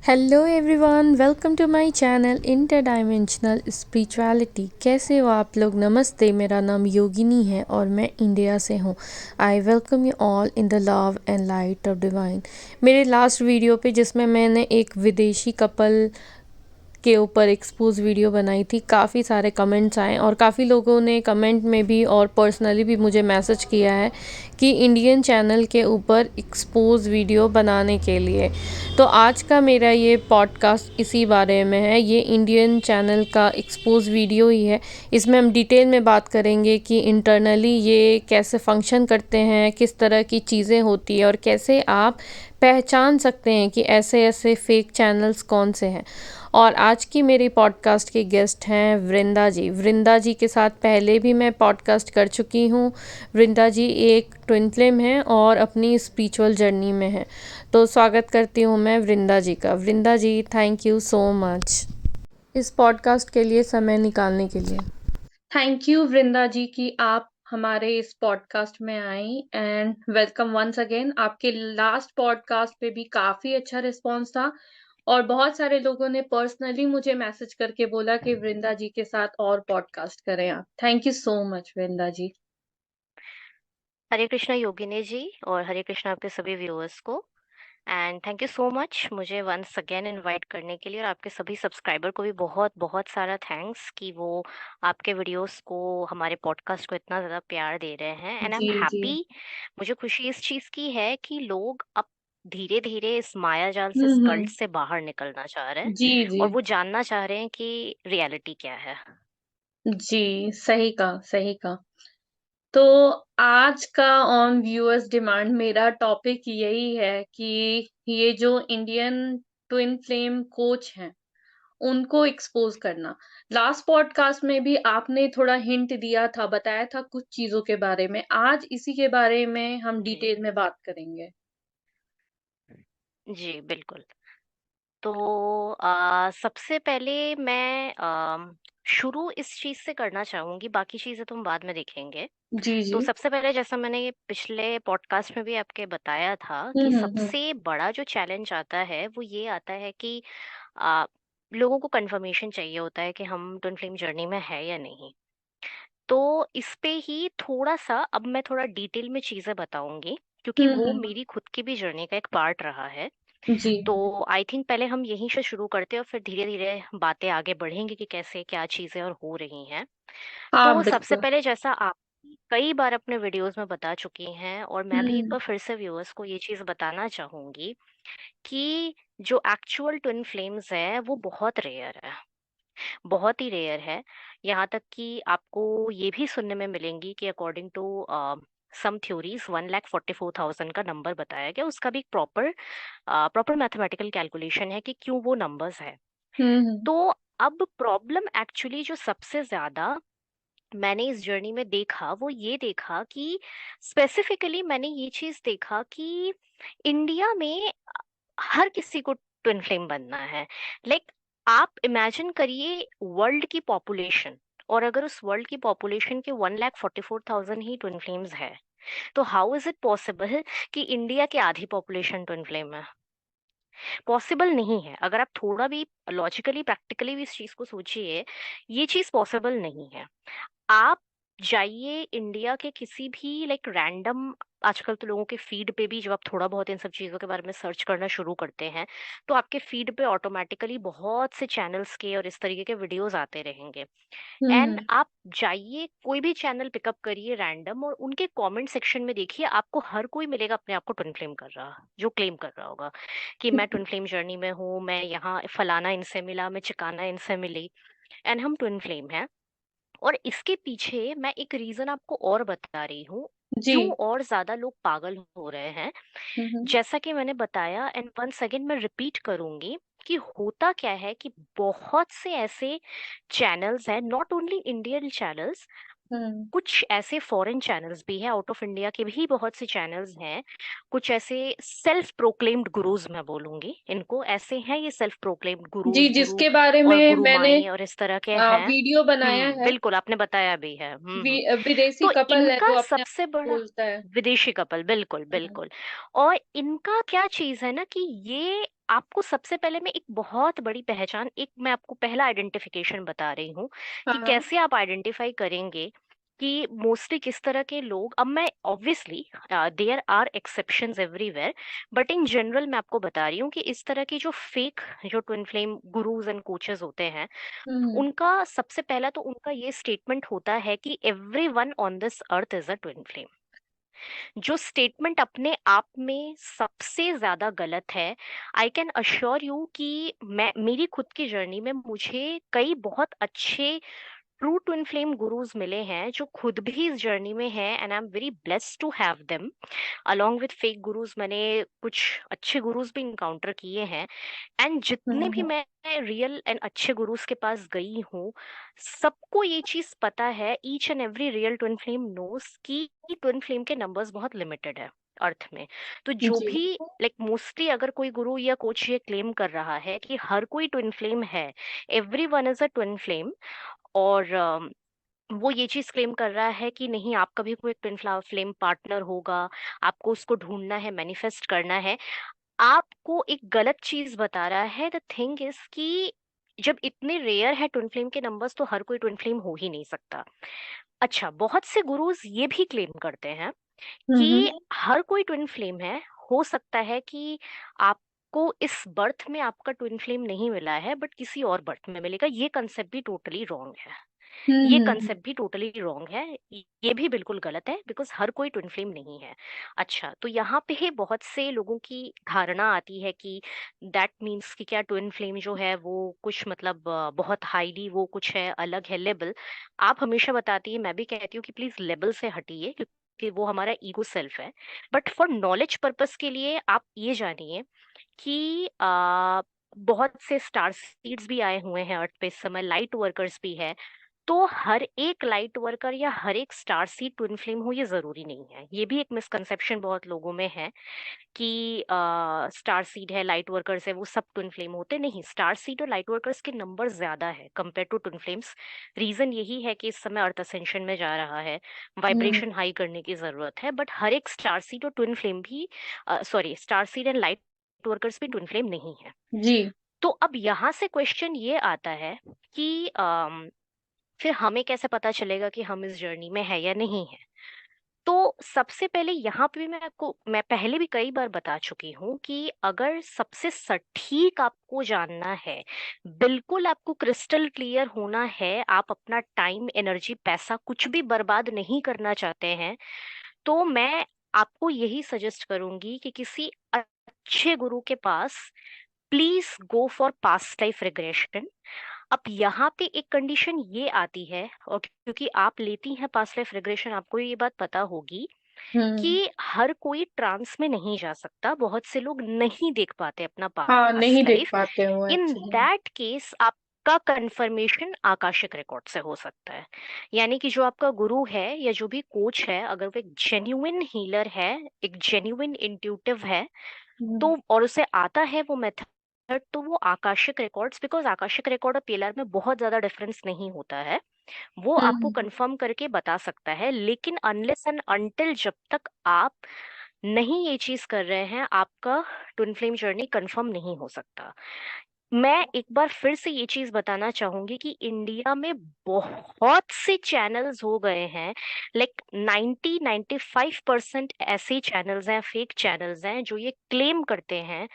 Hello everyone, welcome to my channel interdimensional spirituality. कैसे हो आप लोग? नमस्ते, मेरा नाम योगिनी है और मैं इंडिया से हूँ। I welcome you all in the love and light of divine. मेरे लास्ट वीडियो पे जिसमें मैंने एक विदेशी कपल के ऊपर एक्सपोज वीडियो बनाई थी, काफ़ी सारे कमेंट्स आए और काफ़ी लोगों ने कमेंट में भी और पर्सनली भी मुझे मैसेज किया है कि इंडियन चैनल के ऊपर एक्सपोज वीडियो बनाने के लिए। तो आज का मेरा ये पॉडकास्ट इसी बारे में है। ये इंडियन चैनल का एक्सपोज वीडियो ही है। इसमें हम डिटेल में बात करेंगे कि इंटरनली ये कैसे फंक्शन करते हैं, किस तरह की चीज़ें होती है और कैसे आप पहचान सकते हैं कि ऐसे ऐसे फेक चैनल्स कौन से हैं। और आज की मेरी पॉडकास्ट के गेस्ट हैं वृंदा जी। वृंदा जी के साथ पहले भी मैं पॉडकास्ट कर चुकी हूँ। वृंदा जी एक ट्विन फ्लेम हैं और अपनी स्पिरिचुअल जर्नी में हैं। तो स्वागत करती हूँ मैं वृंदा जी का। वृंदा जी, थैंक यू सो मच इस पॉडकास्ट के लिए समय निकालने के लिए। थैंक यू वृंदा जी कि आप हमारे इस पॉडकास्ट में आई एंड वेलकम वंस अगेन। आपके लास्ट पॉडकास्ट पे भी काफ़ी अच्छा रिस्पॉन्स था और बहुत सारे लोगों ने पर्सनली मुझे मैसेज करके बोला कि वृंदा जी के साथ और पॉडकास्ट करें आप। थैंक यू सो मच वृंदा जी। हरे कृष्णा योगिनी जी और हरे कृष्णा आपके सभी व्यूअर्स को। And thank you so much मुझे वंस अगेन इनवाइट करने के लिए, और आपके सभी सब्सक्राइबर को भी बहुत बहुत सारा थैंक्स कि वो आपके वीडियोस को, हमारे पॉडकास्ट को इतना ज़्यादा प्यार दे रहे हैं। एंड आई एम जी जी। हैप्पी। मुझे खुशी इस चीज़ की है कि लोग अब धीरे धीरे इस माया जाल से, इस कल्ट हम्म। से बाहर निकलना चाह रहे हैं जी जी। और वो जानना चाह रहे हैं कि रियलिटी क्या है। जी, सही कहा, सही कहा। तो आज का ऑन व्यूअर्स डिमांड मेरा टॉपिक यही है कि ये जो इंडियन ट्विन फ्लेम कोच हैं, उनको एक्सपोज करना। लास्ट पॉडकास्ट में भी आपने थोड़ा हिंट दिया था, बताया था कुछ चीजों के बारे में। आज इसी के बारे में हम जी डिटेल में बात करेंगे। जी बिल्कुल। तो सबसे पहले मैं शुरू इस चीज़ से करना चाहूँगी, बाकी चीज़ें तो हम बाद में देखेंगे। जी जी। तो सबसे पहले, जैसा मैंने ये पिछले पॉडकास्ट में भी आपके बताया था, कि हम्म। सबसे बड़ा जो चैलेंज आता है वो ये आता है कि अ, लोगों को कंफर्मेशन चाहिए होता है कि हम ट्विन फ्लेम जर्नी में है या नहीं। तो इस पे ही थोड़ा-सा अब मैं थोड़ा डिटेल में चीज़ें बताऊँगी, क्योंकि वो हम्म। मेरी खुद की भी जर्नी का एक पार्ट रहा है। जी। तो आई थिंक पहले हम यहीं से शुरू करते हैं और फिर धीरे-धीरे बातें आगे बढ़ेंगी कि कैसे क्या चीज़ें और हो रही हैं। हाँ तो सबसे बिल्कुल। पहले, जैसा आप कई बार अपने वीडियोज़ में बता चुकी हैं और मैं भी एक हम्म बार फिर से व्यूअर्स को ये चीज़ बताना चाहूँगी कि जो एक्चुअल ट्विन फ्लेम्स हैं वो बहुत रेयर है, बहुत ही रेयर है। यहाँ तक कि आपको ये भी सुनने में मिलेंगी कि अकॉर्डिंग टू सम थ्योरीज 1,44,000 का नंबर बताया गया। उसका भी एक प्रॉपर मैथमेटिकल कैलकुलेशन है कि क्यों वो नंबर्स है। हम्म। तो अब प्रॉब्लम एक्चुअली जो सबसे ज्यादा मैंने इस जर्नी में देखा, वो ये देखा कि स्पेसिफिकली मैंने ये चीज देखा कि इंडिया में हर किसी को ट्विन फ्लेम बनना है। लाइक, आप इमेजिन करिए वर्ल्ड की पॉपुलेशन, और अगर उस वर्ल्ड की पॉपुलेशन के 1,44,000 ही ट्विन फ्लेम्स है, तो हाउ इज इट पॉसिबल कि इंडिया की आधी पॉपुलेशन ट्विन फ्लेम है? पॉसिबल नहीं है। अगर आप थोड़ा भी लॉजिकली, प्रैक्टिकली भी इस चीज को सोचिए, ये चीज पॉसिबल नहीं है। आप जाइए इंडिया के किसी भी लाइक रैंडम, आजकल तो लोगों के फीड पे भी, जब आप थोड़ा बहुत इन सब चीज़ों के बारे में सर्च करना शुरू करते हैं, तो आपके फीड पे ऑटोमेटिकली बहुत से चैनल्स के और इस तरीके के वीडियोस आते रहेंगे। एंड हम्म। आप जाइए कोई भी चैनल पिकअप करिए रैंडम, और उनके कमेंट सेक्शन में देखिए, आपको हर कोई मिलेगा अपने आप को ट्विन फ्लेम कर रहा, जो क्लेम कर रहा होगा कि मैं ट्विन फ्लेम जर्नी में हूँ, मैं यहाँ फलाना इनसे मिला, मैं चिकाना इनसे मिली, एंड हम ट्विन फ्लेम हैं। और इसके पीछे मैं एक रीजन आपको और बता रही हूँ, जी। क्यों और ज्यादा लोग पागल हो रहे हैं। हम्म। जैसा कि मैंने बताया, एंड वंस अगेन मैं रिपीट करूंगी, कि होता क्या है कि बहुत से ऐसे चैनल्स हैं, नॉट ओनली इंडियन चैनल्स, हम्म। कुछ ऐसे फॉरेन चैनल्स भी हैं, आउट ऑफ इंडिया के भी बहुत से चैनल्स हैं। कुछ ऐसे सेल्फ प्रोक्लेम्ड गुरुज, मैं बोलूंगी इनको ऐसे हैं, ये सेल्फ प्रोक्लेम्ड जी, गुरुज, गुरु जिसके बारे और में गुरु मैंने माई और इस तरह के हैं। वीडियो बनाया है। बिल्कुल, आपने बताया भी है। विदेशी तो कपल है इनका जो अपने आप सबसे को बड़ा, बोलता है। विदेशी कपल, बिल्कुल हम्म। बिल्कुल। और इनका क्या चीज है ना, कि ये आपको सबसे पहले मैं एक बहुत बड़ी पहचान, एक मैं आपको पहला आइडेंटिफिकेशन बता रही हूँ हाँ कि हाँ। कैसे आप आइडेंटिफाई करेंगे कि मोस्टली किस तरह के लोग। अब मैं obviously there are exceptions everywhere, but in general मैं आपको बता रही हूँ कि इस तरह की जो फेक, जो twin flame gurus and coaches होते हैं, हम्म उनका सबसे पहला तो उनका ये स्टेटमेंट होता है कि every one on this earth is a twin flame. जो स्टेटमेंट अपने आप में सबसे ज्यादा गलत है। आई कैन अश्योर यू कि मैं, मेरी खुद की जर्नी में मुझे कई बहुत अच्छे ट्रू ट्विन फ्लेम गुरुज मिले हैं जो खुद भी इस जर्नी में हैं, and I am very blessed to have them along with fake gurus. मैंने कुछ अच्छे गुरुज भी इनकाउंटर किए हैं, एंड जितने भी हम्म मैं रियल एंड अच्छे गुरुज के पास गई हूँ, सबको ये चीज पता है, each and every real twin flame knows कि ट्विन फ्लेम के नंबर्स बहुत लिमिटेड है अर्थ में। तो जो जी। भी लाइक मोस्टली अगर कोई गुरु या कोच ये क्लेम कर रहा है कि हर कोई ट्विन फ्लेम है, every one is a twin flame, और वो ये चीज क्लेम कर रहा है कि नहीं, आपका भी कोई ट्विन फ्लेम पार्टनर होगा, आपको उसको ढूंढना है, मैनिफेस्ट करना है, आपको एक गलत चीज बता रहा है। द थिंग इज कि जब इतने रेयर है ट्विन फ्लेम के नंबर्स, तो हर कोई ट्विन फ्लेम हो ही नहीं सकता। अच्छा, बहुत से गुरुज ये भी क्लेम करते हैं कि हम्म हर कोई ट्विन फ्लेम है। हो सकता है कि आपको इस बर्थ में आपका ट्विन फ्लेम नहीं मिला है, बट किसी और बर्थ में मिलेगा। ये कंसेप्ट भी टोटली रॉन्ग है। ये हम्म। कंसेप्ट भी टोटली रॉन्ग है। ये भी बिल्कुल गलत है, बिकॉज हर कोई ट्विन फ्लेम नहीं है। अच्छा, तो यहाँ पे बहुत से लोगों की धारणा आती है कि दैट मीन्स कि क्या ट्विन फ्लेम जो है वो कुछ मतलब बहुत हाईली वो कुछ है, अलग है लेवल। आप हमेशा बताती है, मैं भी कहती हूँ कि प्लीज लेवल से हटिए, क्योंकि वो हमारा ईगो सेल्फ है। बट फॉर नॉलेज पर्पस के लिए आप ये जानिए कि बहुत से स्टार सीड्स भी आए हुए हैं अर्थ पे इस समय, लाइट वर्कर्स भी है। तो हर एक लाइट वर्कर या हर एक स्टार सीड ट्विन फ्लेम हो, ये जरूरी नहीं है। ये भी एक मिसकंसेप्शन बहुत लोगों में है कि स्टार सीड है, लाइट वर्कर्स है, वो सब ट्विन फ्लेम होते नहीं। स्टार सीड और लाइट वर्कर्स के नंबर ज्यादा है compare to twin flames. Reason यही है कि इस समय अर्थ असेंशन में जा रहा है, हम्म, वाइब्रेशन हाई करने की जरूरत है। बट हर एक स्टार सीड और ट्विन फ्लेम भी, sorry, star seed and light workers भी ट्विन फ्लेम नहीं है। जी। तो अब यहाँ से क्वेश्चन ये आता है कि फिर हमें कैसे पता चलेगा कि हम इस जर्नी में है या नहीं है। तो सबसे पहले यहाँ पे भी मैं पहले भी कई बार बता चुकी हूँ कि अगर सबसे सटीक आपको जानना है, बिल्कुल आपको क्रिस्टल क्लियर होना है, आप अपना टाइम, एनर्जी, पैसा कुछ भी बर्बाद नहीं करना चाहते हैं, तो मैं आपको यही सजेस्ट करूंगी कि किसी अच्छे गुरु के पास please go for past life regression. अब यहाँ पे एक कंडीशन ये आती है, और क्योंकि आप लेती हैं पास्ट लाइफ रिग्रेशन, आपको ये बात पता होगी हम्म। कि हर कोई ट्रांस में नहीं जा सकता, बहुत से लोग नहीं देख पाते अपना हाँ, नहीं पास्ट देख लाइफ। पाते हो इन एक्चुअली। दैट केस आपका कंफर्मेशन आकाशिक रिकॉर्ड से हो सकता है। यानी कि जो आपका गुरु है या जो भी कोच है, अगर वो एक जेन्युइन हीलर है, एक जेन्युइन इंट्यूटिव है, हम्म तो और उसे आता है वो मेथड, तो वो Akashic records, because Akashic record और पीएलआर में बहुत ज्यादा डिफरेंस नहीं होता है, वो आपको हम्म कंफर्म करके बता सकता है। लेकिन अनलेस एंड अनटिल जब तक आप नहीं ये चीज कर रहे हैं, आपका ट्विन फ्लेम जर्नी कंफर्म नहीं हो सकता। मैं एक बार फिर से ये चीज बताना चाहूंगी कि इंडिया में बहुत से चैनल्स हो गए हैं, लाइक 90-95% ऐसे चैनल्स हैं, फेक चैनल्स हैं, जो ये क्लेम करते हैं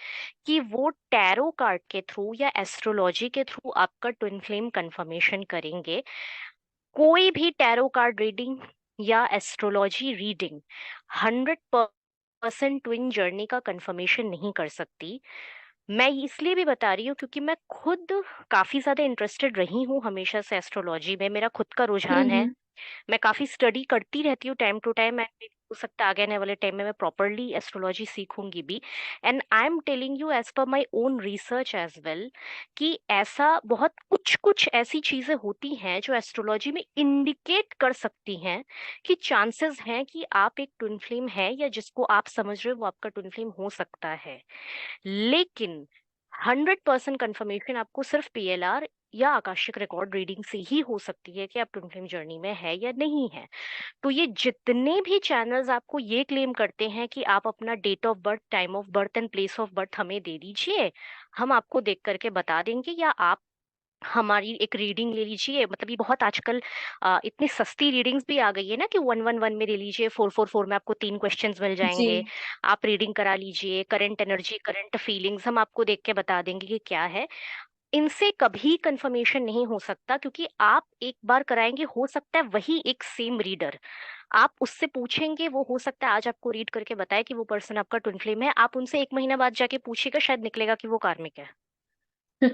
कि वो टैरो कार्ड के थ्रू या एस्ट्रोलॉजी के थ्रू आपका ट्विन फ्लेम कंफर्मेशन करेंगे। कोई भी टैरो कार्ड रीडिंग या एस्ट्रोलॉजी रीडिंग 100% ट्विन जर्नी का कंफर्मेशन नहीं कर सकती। मैं इसलिए भी बता रही हूँ क्योंकि मैं खुद काफी ज्यादा इंटरेस्टेड रही हूँ हमेशा से एस्ट्रोलॉजी में, मेरा खुद का रुझान है। हम्म। मैं काफी स्टडी करती रहती हूँ टाइम टू टाइम, एंड हो सकता है आगे आने वाले टाइम में मैं प्रॉपरली एस्ट्रोलॉजी सीखूंगी भी। And I am telling you as per my own research as well कि ऐसा बहुत कुछ कुछ ऐसी चीजें होती हैं जो एस्ट्रोलॉजी में इंडिकेट कर सकती हैं कि चांसेस हैं कि आप एक ट्विन फ्लेम है, या जिसको आप समझ रहे हो वो आपका ट्विन फ्लेम हो सकता है। लेकिन 100% कंफर्मेशन आपको सिर्फ पीएलआर या आकाशिक रिकॉर्ड रीडिंग से ही हो सकती है कि आप ट्विन फ्लेम जर्नी में है या नहीं है। तो ये जितने भी चैनल्स आपको ये क्लेम करते हैं कि आप अपना date of birth, time of birth and place of birth हमें दे दीजिए, हम आपको देख करके बता देंगे, या आप हमारी एक रीडिंग ले लीजिए। मतलब ये बहुत आजकल इतनी सस्ती रीडिंग्स भी आ गई है ना कि 111 में ले लीजिए, 444 में आपको 3 क्वेश्चंस मिल जी। जाएंगे। आप रीडिंग करा लीजिए, करंट एनर्जी, करंट फीलिंग्स हम आपको देख के बता देंगे कि क्या है। इनसे कभी कंफर्मेशन नहीं हो सकता, क्योंकि आप एक बार कराएंगे, हो सकता है वही एक सेम रीडर, आप उससे पूछेंगे, वो हो सकता है आज आपको रीड करके बताए कि वो पर्सन आपका ट्विन फ्लेम है, आप उनसे 1 महीना बाद जाके पूछिएगा, शायद निकलेगा कि वो कार्मिक है।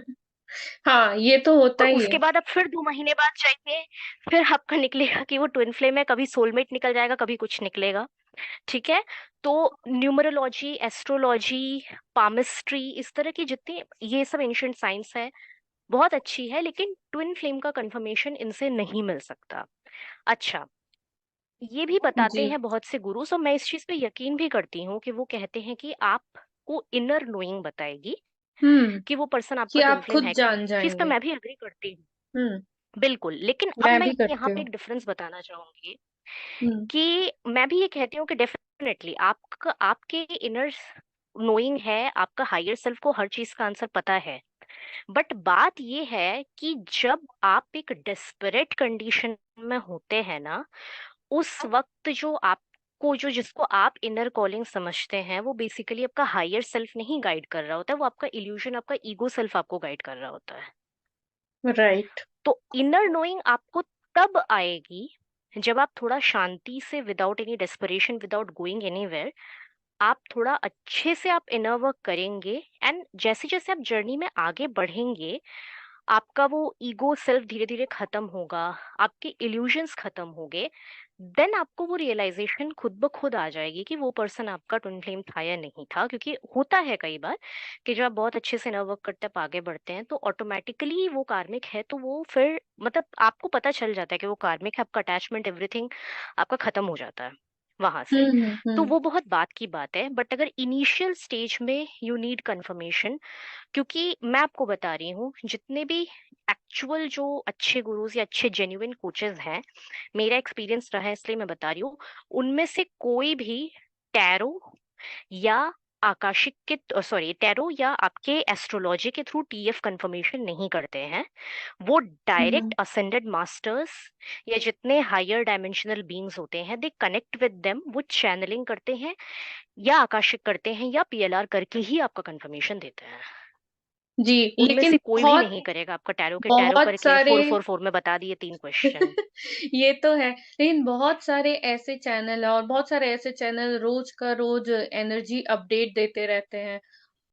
हाँ, ये तो होता और ही है। उसके बाद आप फिर 2 महीने बाद जाइए, फिर आपका निकलेगा कि वो ट्विन फ्लेम है, कभी सोलमेट निकल जाएगा, कभी कुछ निकलेगा। ठीक है। तो न्यूमरोलॉजी, एस्ट्रोलॉजी, पामिस्ट्री, इस तरह की जितनी ये सब एंशियंट साइंस है, बहुत अच्छी है, लेकिन ट्विन फ्लेम का कंफर्मेशन इनसे नहीं मिल सकता। अच्छा, ये भी बताते जी। हैं बहुत से गुरु, सो मैं इस चीज पे यकीन भी करती हूँ कि वो कहते हैं कि आपको इनर नोइंग बताएगी हम्म। कि वो पर्सन कि आपका ट्विन आप फ्लेम खुद है कि नहीं। जान इस चीज पे जाएंगे। मैं भी अग्री करती हूँ, हम्म। बिल्कुल। लेकिन अब मैं मैं भी करती यहाँ पे हूँ। एक डिफरेंस बताना चाहूंगी हम्म। कि मैं भी ये कहती हूँ कि डेफिनेटली आपका, आपके इनर नोइंग है, आपका हायर सेल्फ को हर चीज का आंसर पता है। बट बात ये है कि जब आप एक डेस्परेट कंडीशन में होते हैं ना, उस वक्त जो आपको, जो जिसको आप इनर कॉलिंग समझते हैं, वो बेसिकली आपका हायर सेल्फ नहीं गाइड कर रहा होता है, वो आपका इल्यूजन, आपका ईगो सेल्फ आपको गाइड कर रहा होता है। राइट। तो इनर नोइंग आपको तब आएगी जब आप थोड़ा शांति से, without any desperation, without going anywhere, आप थोड़ा अच्छे से आप इनर वर्क करेंगे। एंड जैसे जैसे आप जर्नी में आगे बढ़ेंगे, आपका वो ईगो सेल्फ धीरे धीरे खत्म होगा, आपके इल्यूजन्स खत्म होंगे, देन आपको वो रियलाइजेशन खुद ब खुद आ जाएगी कि वो पर्सन आपका ट्विन फ्लेम था या नहीं था। क्योंकि होता है कई बार कि जब आप बहुत अच्छे से वर्क करते हैं, आप आगे बढ़ते हैं, तो ऑटोमेटिकली वो कार्मिक है, तो वो फिर मतलब आपको पता चल जाता है कि वो कार्मिक है, आपका अटैचमेंट, एवरीथिंग आपका खत्म हो जाता है वहां से। तो हम्म। वो बहुत बात की बात है, बट अगर इनिशियल स्टेज में यू नीड कंफर्मेशन, क्योंकि मैं आपको बता रही हूँ, जितने भी एक्चुअल जो अच्छे गुरुज या अच्छे जेन्युइन कोचेस हैं, मेरा एक्सपीरियंस रहा है इसलिए मैं बता रही हूँ, उनमें से कोई भी टैरो या आकाशिक के, सॉरी, टैरो या आपके एस्ट्रोलॉजी के थ्रू टीएफ कंफर्मेशन नहीं करते हैं। वो हम्म। डायरेक्ट असेंडेड मास्टर्स या जितने हायर डायमेंशनल बीइंग्स होते हैं, दे कनेक्ट विद देम, वो चैनलिंग करते हैं या आकाशिक करते हैं या पीएलआर करके ही आपका कंफर्मेशन देते हैं। जी। उनमें लेकिन से कोई भी बहुत नहीं करेगा आपका टैरो के टैरो बहुत करके सारे 444 में बता दिए 3 क्वेश्चन। ये तो है, लेकिन बहुत सारे ऐसे चैनल है, और बहुत सारे ऐसे चैनल रोज का रोज एनर्जी अपडेट देते रहते हैं।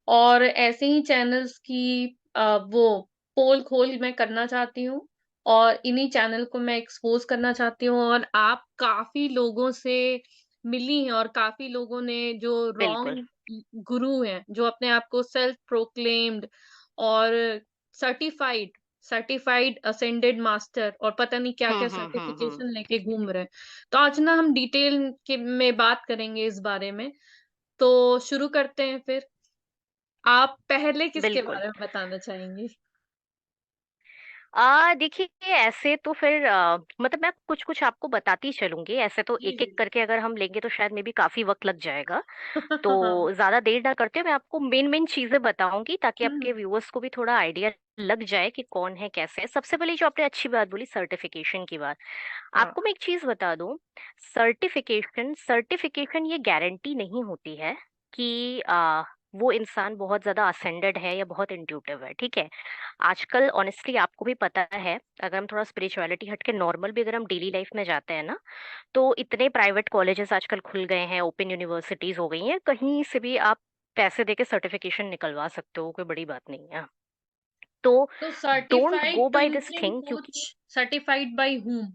और ऐसे ही चैनल्स की वो पोल खोल मैं करना चाहती हूँ, और इन्हीं चैनल को मैं एक्सपोज करना चाहती हूँ। और आप काफी लोगों से मिली हैं, और काफी लोगों ने जो बिल्कुल। रॉन्ग गुरु हैं, जो अपने आप को सेल्फ प्रोक्लेम्ड और सर्टिफाइड सर्टिफाइड असेंडेड मास्टर और पता नहीं क्या क्या हम्म। सर्टिफिकेशन लेके घूम रहे हैं। तो आज ना हम डिटेल के में बात करेंगे इस बारे में। तो शुरू करते हैं फिर। आप पहले किसके बिल्कुल। बारे में बताना चाहेंगी? देखिए, ऐसे तो फिर मतलब मैं कुछ कुछ आपको बताती चलूंगी, ऐसे तो जी एक जी एक जी। करके अगर हम लेंगे तो शायद में भी काफी वक्त लग जाएगा। तो हाँ। ज्यादा देर ना करते हुए मैं आपको मेन मेन चीजें बताऊंगी, ताकि हम्म। आपके व्यूअर्स को भी थोड़ा आइडिया लग जाए कि कौन है, कैसे है। सबसे पहले जो आपने अच्छी बात बोली, सर्टिफिकेशन की बात, हाँ। आपको मैं एक चीज बता दूं। सर्टिफिकेशन सर्टिफिकेशन ये गारंटी नहीं होती है कि वो इंसान बहुत ज्यादा असेंडेड है या बहुत इंट्यूटिव है। ठीक है। आजकल ऑनेस्टली आपको भी पता है, अगर हम थोड़ा स्पिरिचुअलिटी हट के नॉर्मल भी अगर हम डेली लाइफ में जाते हैं ना, तो इतने प्राइवेट कॉलेजेस आजकल खुल गए हैं, ओपन यूनिवर्सिटीज हो गई हैं, कहीं से भी आप पैसे देके सर्टिफिकेशन निकलवा सकते हो, कोई बड़ी बात नहीं है। तो तो don't certified go by twin this flame thing, क्योंकि कोच सर्टिफाइड बाय whom?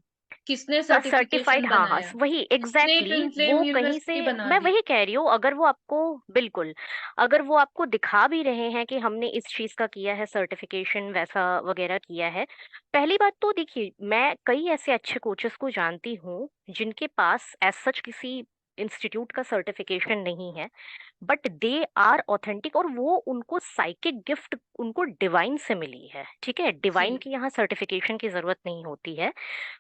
किसने सर्टिफाइड, सर्टिफिकेशन हाँ हाँ, बनाया? वही किसने एग्जैक्टली ट्विन exactly, फ्लेम वो कहीं से, यूनिवर्सिटी बना मैं दी? वही कह रही हूँ, अगर वो आपको, बिल्कुल, अगर वो आपको दिखा भी रहे हैं कि हमने इस चीज का किया है सर्टिफिकेशन, वैसा वगैरह किया है। पहली बात तो देखिए, मैं कई ऐसे अच्छे कोचेस को जानती हूँ जिनके पास एज सच किसी इंस्टीट्यूट का सर्टिफिकेशन नहीं है, बट दे आर ऑथेंटिक। और वो उनको साइकिक गिफ्ट उनको डिवाइन से मिली है, ठीक है। डिवाइन जी। की यहाँ सर्टिफिकेशन की जरूरत नहीं होती है,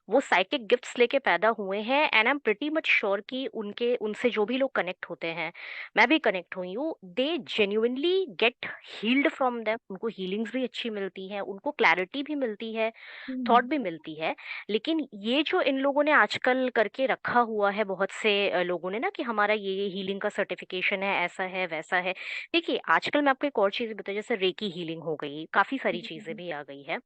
वो साइकिक गिफ्ट्स लेके पैदा हुए हैं। And I am pretty much sure कि उनके उनसे जो भी लोग कनेक्ट होते हैं, मैं भी कनेक्ट हुई हूँ, they genuinely get healed from them. उनको हीलिंग्स भी अच्छी मिलती है, उनको क्लैरिटी भी मिलती है, थॉट हम्म। भी मिलती है। लेकिन ये जो इन लोगों ने आजकल करके रखा हुआ है, बहुत से लोगों ने ना, कि हमारा ये हीलिंग का सर्टिफिकेशन है, ऐसा है वैसा है। देखिए आजकल मैं आपको एक और चीज बताऊं, जैसे रेकी हीलिंग हो गई, काफी सारी चीजें हम्म। भी आ गई है।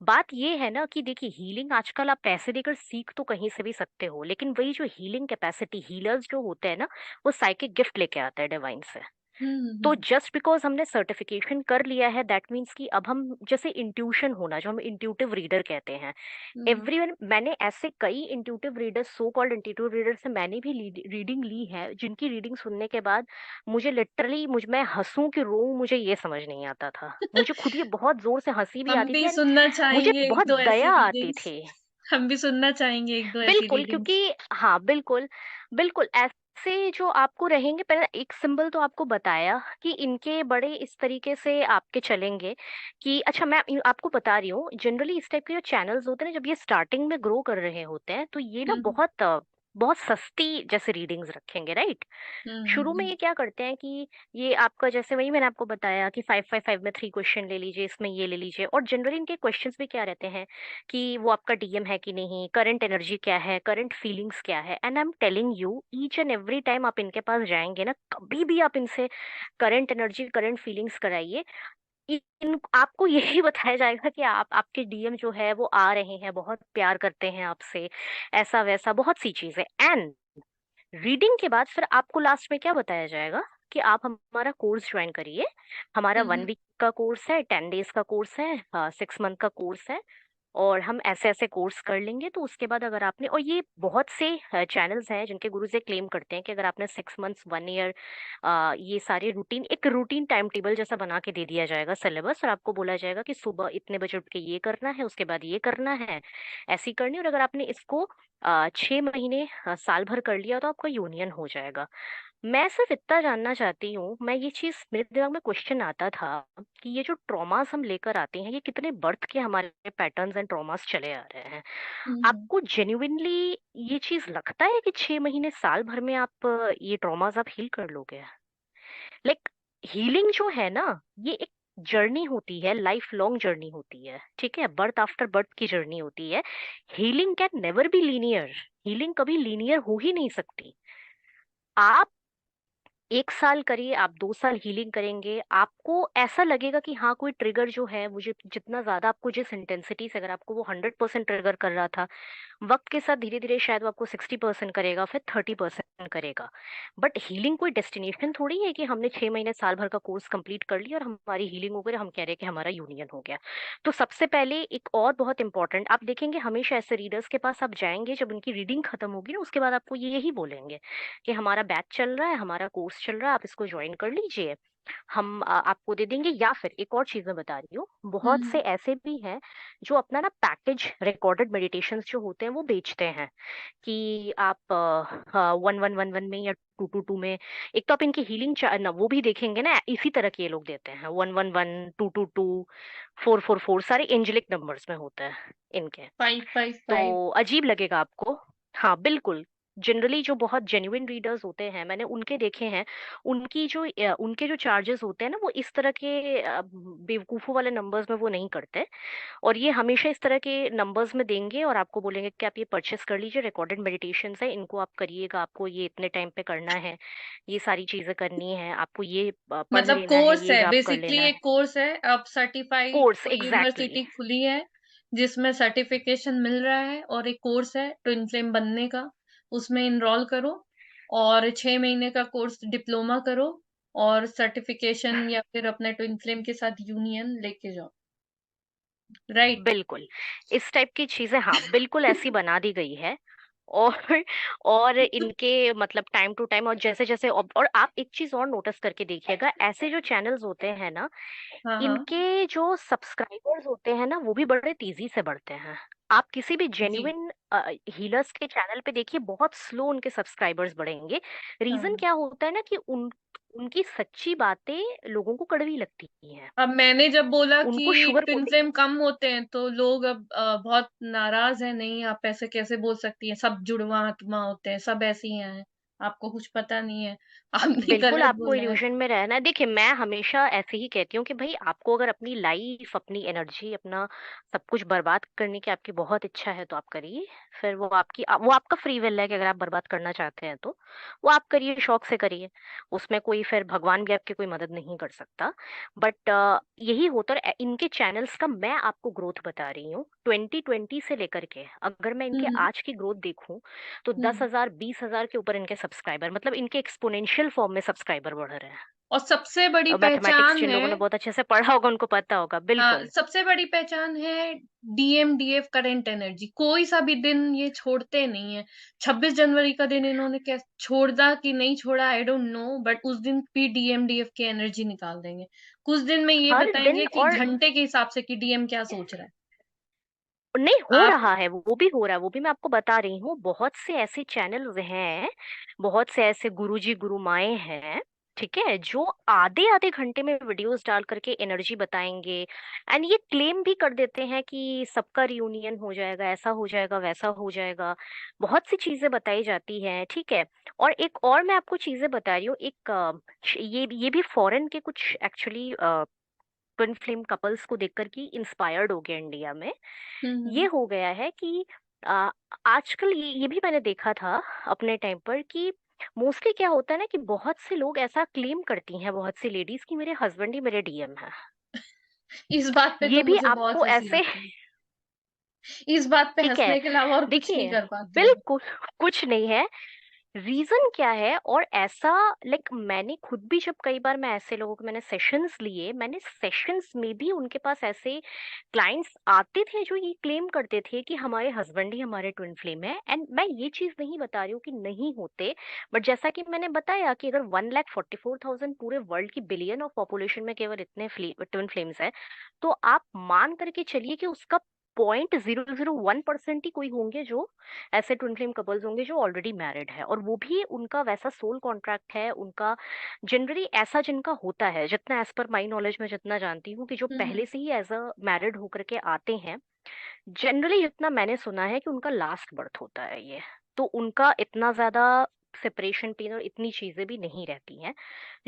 बात ये है ना कि देखिए हीलिंग आजकल आप पैसे देकर सीख तो कहीं से भी सकते हो, लेकिन वही जो हीलिंग कैपेसिटी, हीलर्स जो होते हैं ना, वो साइकिक गिफ्ट लेके आते हैं डिवाइन से। तो हम्म। जस्ट बिकॉज हमने सर्टिफिकेशन कर लिया है, दैट मीन्स कि अब हम, जैसे इंट्यूशन होना, जो हम इंट्यूटिव रीडर कहते हैं, हम्म। एवरीवन, मैंने ऐसे कई intuitive readers, so called intuitive reader से मैंने भी रीडिंग ली है, जिनकी रीडिंग सुनने के बाद मुझे लिटरली, मैं हंसूं कि रोऊं, मुझे ये समझ नहीं आता था। मुझे खुद ये बहुत जोर से हंसी भी हम आती थी, भी एंड सुनना मुझे चाहेंगे एक बहुत दो ऐसी दया आती रीडिंग्स। थी। हम भी सुनना चाहेंगे एक दो ऐसी बिल्कुल, रीडिंग्स। क्योंकि हाँ बिल्कुल, बिल्कुल ऐसे जो आपको रहेंगे, पहले एक सिंबल तो आपको बताया कि इनके बड़े इस तरीके से आपके चलेंगे कि, अच्छा मैं आपको बता रही हूँ, जनरली इस टाइप के जो चैनल्स होते हैं ना, जब ये स्टार्टिंग में ग्रो कर रहे होते हैं, तो ये ना हम्म। बहुत बहुत सस्ती जैसे रीडिंग्स रखेंगे, राइट। शुरू में हम्म। ये क्या करते हैं कि ये आपका, जैसे वही मैंने आपको बताया कि 5 5 5 में 3 क्वेश्चन ले लीजिए, इसमें ये ले लीजिए। और जनरली इनके क्वेश्चंस भी क्या रहते हैं कि वो आपका डीएम है कि नहीं, करंट एनर्जी क्या है, करंट फीलिंग्स क्या है। And I am telling you, each and every time आप इनके पास जाएंगे ना, कभी भी आप इनसे करंट एनर्जी, करंट फीलिंग्स कराइए, इन आपको यही बताया जाएगा कि आप, आपके डीएम जो है वो आ रहे हैं, बहुत प्यार करते हैं आपसे, ऐसा वैसा बहुत सी चीजें। एंड रीडिंग के बाद फिर आपको लास्ट में क्या बताया जाएगा कि आप हमारा कोर्स ज्वाइन करिए। हमारा वन हम्म। वीक का कोर्स है, 10 डेज का कोर्स है, 6 मंथ का कोर्स है, और हम ऐसे ऐसे कोर्स कर लेंगे। तो उसके बाद अगर आपने, और ये बहुत से चैनल्स हैं जिनके गुरु से क्लेम करते हैं कि अगर आपने 6 मंथ्स 1 ईयर ये सारे रूटीन, एक रूटीन टाइम टेबल जैसा बना के दे दिया जाएगा, सिलेबस, और आपको बोला जाएगा कि सुबह इतने बजे उठ के ये करना है, उसके बाद ये करना है, ऐसी करनी है। और अगर आपने इसको 6 महीने, साल भर कर लिया, तो आपका यूनियन हो जाएगा। मैं सिर्फ इतना जानना चाहती हूँ, मैं ये चीज, मेरे दिमाग में क्वेश्चन आता था कि ये जो ट्रॉमास हम लेकर आते हैं, ये कितने बर्थ के हमारे पैटर्न्स एंड ट्रॉमास चले आ रहे हैं। हम्म। आपको जेन्युइनली ये चीज लगता है कि 6 महीने साल भर में आप ये ट्रॉमास आप हील कर लोगे? लाइक हीलिंग जो है ना, ये एक जर्नी होती है, लाइफ लॉन्ग जर्नी होती है, ठीक है, बर्थ आफ्टर बर्थ की जर्नी होती है। Healing can never be linear, healing कभी लीनियर हो ही नहीं सकती। आप 1 साल करिए, आप 2 साल हीलिंग करेंगे, आपको ऐसा लगेगा कि हाँ, कोई ट्रिगर जो है, मुझे जितना ज्यादा, आपको जिस इंटेंसिटी से, अगर आपको वो 100% ट्रिगर कर रहा था, वक्त के साथ धीरे धीरे शायद वो आपको 60% करेगा, फिर 30% करेगा। बट हीलिंग कोई डेस्टिनेशन थोड़ी है कि हमने 6 महीने साल भर का कोर्स कंप्लीट कर लिया और हमारी हीलिंग हो गई और हम कह रहे हैं कि हमारा यूनियन हो गया। तो सबसे पहले एक और बहुत इंपॉर्टेंट, आप देखेंगे हमेशा ऐसे रीडर्स के पास आप जाएंगे, जब उनकी रीडिंग खत्म होगी ना, उसके बाद आपको ये यही बोलेंगे कि हमारा बैच चल रहा है, हमारा कोर्स चल रहा है, आप इसको ज्वाइन कर लीजिए, हम आपको दे देंगे। या फिर एक और चीज मैं बता रही हूँ, बहुत से हम्म। ऐसे भी हैं जो अपना ना पैकेज रिकॉर्डेड मेडिटेशंस जो होते हैं वो बेचते हैं, कि आप 1111 में या 222 में, एक तो आप इनकी हीलिंग ना वो भी देखेंगे ना, इसी तरह के ये लोग देते हैं, 111, 222, 444, सारे एंजेलिक नंबर्स में होते हैं इनके। 5 5 5। तो अजीब लगेगा आपको। हाँ बिल्कुल, जनरली जो बहुत जेन्युइन रीडर्स होते हैं, मैंने उनके देखे हैं, उनके जो चार्जेस होते हैं ना, वो इस तरह के बेवकूफ़ों वाले नंबर्स में वो नहीं करते। और ये हमेशा इस तरह के नंबर्स में देंगे और आपको बोलेंगे कि आप ये परचेस कर लीजिए, रिकॉर्डेड मेडिटेशंस है, इनको आप करिएगा, आपको ये इतने टाइम पे करना है, ये सारी चीजें करनी है, आपको ये पढ़ मतलब लेना है, कोर्स ये है, जाप कर बेसिकली लेना एक है। कोर्स है। अब सर्टिफाइड कोर्स, कोई एग्जैक्टली। यूनिवर्सिटी खुली है जिसमें सर्टिफिकेशन मिल रहा है, और एक कोर्स है ट्विन फ्लेम बनने का। उसमें इनरोल करो और 6 महीने का कोर्स डिप्लोमा करो, और सर्टिफिकेशन या फिर अपने ट्विन फ्लेम के साथ यूनियन लेके जाओ। राइट। बिल्कुल, इस टाइप की चीजें हाँ बिल्कुल ऐसी बना दी गई है। और और इनके मतलब टाइम टू टाइम, और जैसे जैसे, और आप एक चीज और नोटिस करके देखिएगा, ऐसे जो चैनल्स होते हैं ना, हाँ हाँ। इनके जो सब्सक्राइबर्स होते हैं ना, वो भी बड़े तेजी से बढ़ते हैं। आप किसी भी जी। जेन्युइन हीलर्स के चैनल पे देखिए, बहुत स्लो उनके सब्सक्राइबर्स बढ़ेंगे। रीजन हाँ। क्या होता है ना कि उनकी सच्ची बातें लोगों को कड़वी लगती हैं, अब मैंने जब बोला उनको कि शुगर ट्विन कोटिंग। फ्लेम कम होते हैं तो लोग अब बहुत नाराज हैं, नहीं आप ऐसे कैसे बोल सकती हैं, सब जुड़वा आत्मा होते हैं, सब ऐसी ही हैं, आपको कुछ पता नहीं है, आपने बिल्कुल गलत आपको बोला है। इल्यूजन में रहना है। देखिए, मैं हमेशा ऐसे ही कहती हूँ कि भाई, आपको अगर अपनी लाइफ, अपनी एनर्जी, अपना सब कुछ बर्बाद करने की आपकी बहुत इच्छा है तो आप करिए। फिर वो आपका फ्री विल है कि अगर आप बर्बाद करना चाहते हैं तो वो आप करिए, शौक से करिए। उसमें कोई फिर भगवान भी आपकी कोई मदद नहीं कर सकता। बट यही होता है। इनके चैनल्स का मैं आपको ग्रोथ बता रही हूँ, 2020 से लेकर के अगर मैं इनके हुँ, आज की ग्रोथ देखूं, तो दस हुँ। हजार 20,000 के ऊपर इनके सब्सक्राइबर, मतलब इनके एक्सपोनेंशियल फॉर्म में सब्सक्राइबर बढ़ रहे हैं। और सबसे बड़ी और मैथमेटिक्स पहचान जिन लोगों ने है, बहुत अच्छे से पढ़ा होगा उनको पता होगा, हाँ, बिल्कुल। सबसे बड़ी पहचान है डीएमडीएफ करंट एनर्जी। कोई सा भी दिन ये छोड़ते नहीं है। 26 जनवरी का दिन इन्होंने क्या छोड़ा कि नहीं छोड़ा, आई डोंट नो, बट उस दिन भी डीएमडीएफ की एनर्जी निकाल देंगे। कुछ दिन में ये हर दिन। बताएंगे कि और घंटे के हिसाब से कि डीएम क्या सोच रहा है। नहीं, हो आप रहा है, वो भी हो रहा है, वो भी मैं आपको बता रही हूँ। बहुत से ऐसे चैनल्स हैं, बहुत से ऐसे गुरुजी गुरुमाएं हैं, ठीक है, जो आधे आधे घंटे में वीडियोस डाल करके एनर्जी बताएंगे। एंड ये क्लेम भी कर देते हैं कि सबका रियूनियन हो जाएगा, ऐसा हो जाएगा, वैसा हो जाएगा। बहुत सी चीजें बताई जाती हैं, ठीक है। और एक और मैं आपको चीजें बता रही हूँ, एक ये भी फॉरेन के कुछ एक्चुअली ट्विन फ्लेम कपल्स को देखकर के इंस्पायर्ड हो गया इंडिया में। हुँ, ये हुँ। हो गया है कि आ, आजकल ये भी मैंने देखा था अपने टाइम पर कि मोस्टली क्या होता है ना कि बहुत से लोग ऐसा क्लेम करती हैं, बहुत सी लेडीज, कि मेरे हस्बैंड ही मेरे डीएम है। इस बात पे तो ये भी मुझे बहुत आपको हँसी ऐसे आती है। इस बात पे ठीक है, हँसने के अलावा और कुछ नहीं देखिए, कर पाती हूँ। बिल्कुल कुछ नहीं है। रीजन क्या है? और ऐसा, लाइक मैंने खुद भी, जब कई बार मैं ऐसे लोगों के मैंने सेशंस लिए, मैंने सेशंस में भी उनके पास ऐसे क्लाइंट्स आते थे जो ये क्लेम करते थे कि हमारे हस्बैंड ही हमारे ट्विन फ्लेम है। एंड मैं ये चीज नहीं बता रही हूँ कि नहीं होते, बट जैसा कि मैंने बताया कि अगर 1,44,000 पूरे वर्ल्ड की बिलियन ऑफ पॉपुलेशन में केवल इतने ट्विन फ्लेम्स है, तो आप मान करके चलिए कि उसका 0.001% ही कोई होंगे जो ऐसे ट्विन फ्लेम कपल्स होंगे जो ऑलरेडी मैरिड है। और वो भी उनका वैसा सोल कॉन्ट्रैक्ट है उनका, जनरली ऐसा जिनका होता है, जितना एज पर माई नॉलेज में जितना जानती हूँ, कि जो हुँ, पहले हुँ। से ही एज अ मैरिड होकर के आते हैं, जनरली जितना मैंने सुना है कि उनका लास्ट बर्थ होता है ये। तो उनका इतना ज्यादा सेपरेशन पेन और इतनी चीजें भी नहीं रहती हैं,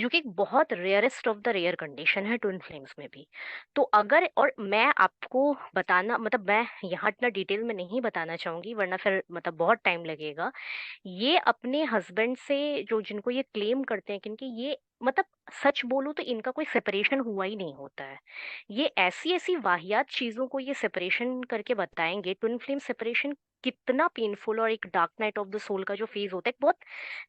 जो कि एक बहुत rarest of the rare condition है ट्विन फ्लेम्स में भी। तो अगर, और मैं आपको बताना, मतलब मैं यहाँ इतना डिटेल में नहीं बताना चाहूंगी वरना फिर मतलब बहुत टाइम लगेगा। ये अपने हस्बैंड से, जो जिनको ये क्लेम करते हैं कि ये, मतलब सच बोलूं तो इनका कोई सेपरेशन हुआ ही नहीं होता है। ये ऐसी ऐसी वाहियात चीजों को ये सेपरेशन करके बताएंगे। ट्विन फ्लेम सेपरेशन कितना पेनफुल और एक dark night of the soul का जो फेज होता है, एक बहुत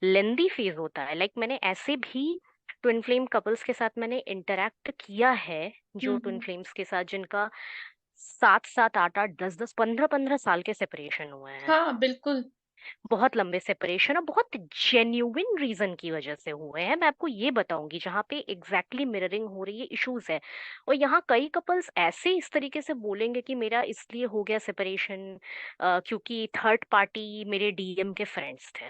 लेंदी फेज होता है। लाइक मैंने ऐसे भी ट्विन फ्लेम कपल्स के साथ मैंने इंटरेक्ट किया है, हुँ, जो ट्विन हुँ। फ्लेम्स के साथ जिनका 7 7 8 8 10 10 15 15 साल के सेपरेशन हुए हैं। हाँ, बिल्कुल। बहुत लंबे सेपरेशन और बहुत जेन्युइन रीजन की वजह से हुए हैं। मैं आपको ये बताऊंगी जहाँ पे एग्जैक्टली मिररिंग हो रही है, इश्यूज है। और यहाँ कई कपल्स ऐसे इस तरीके से बोलेंगे कि मेरा इसलिए हो गया सेपरेशन क्योंकि थर्ड पार्टी मेरे डीएम के फ्रेंड्स थे,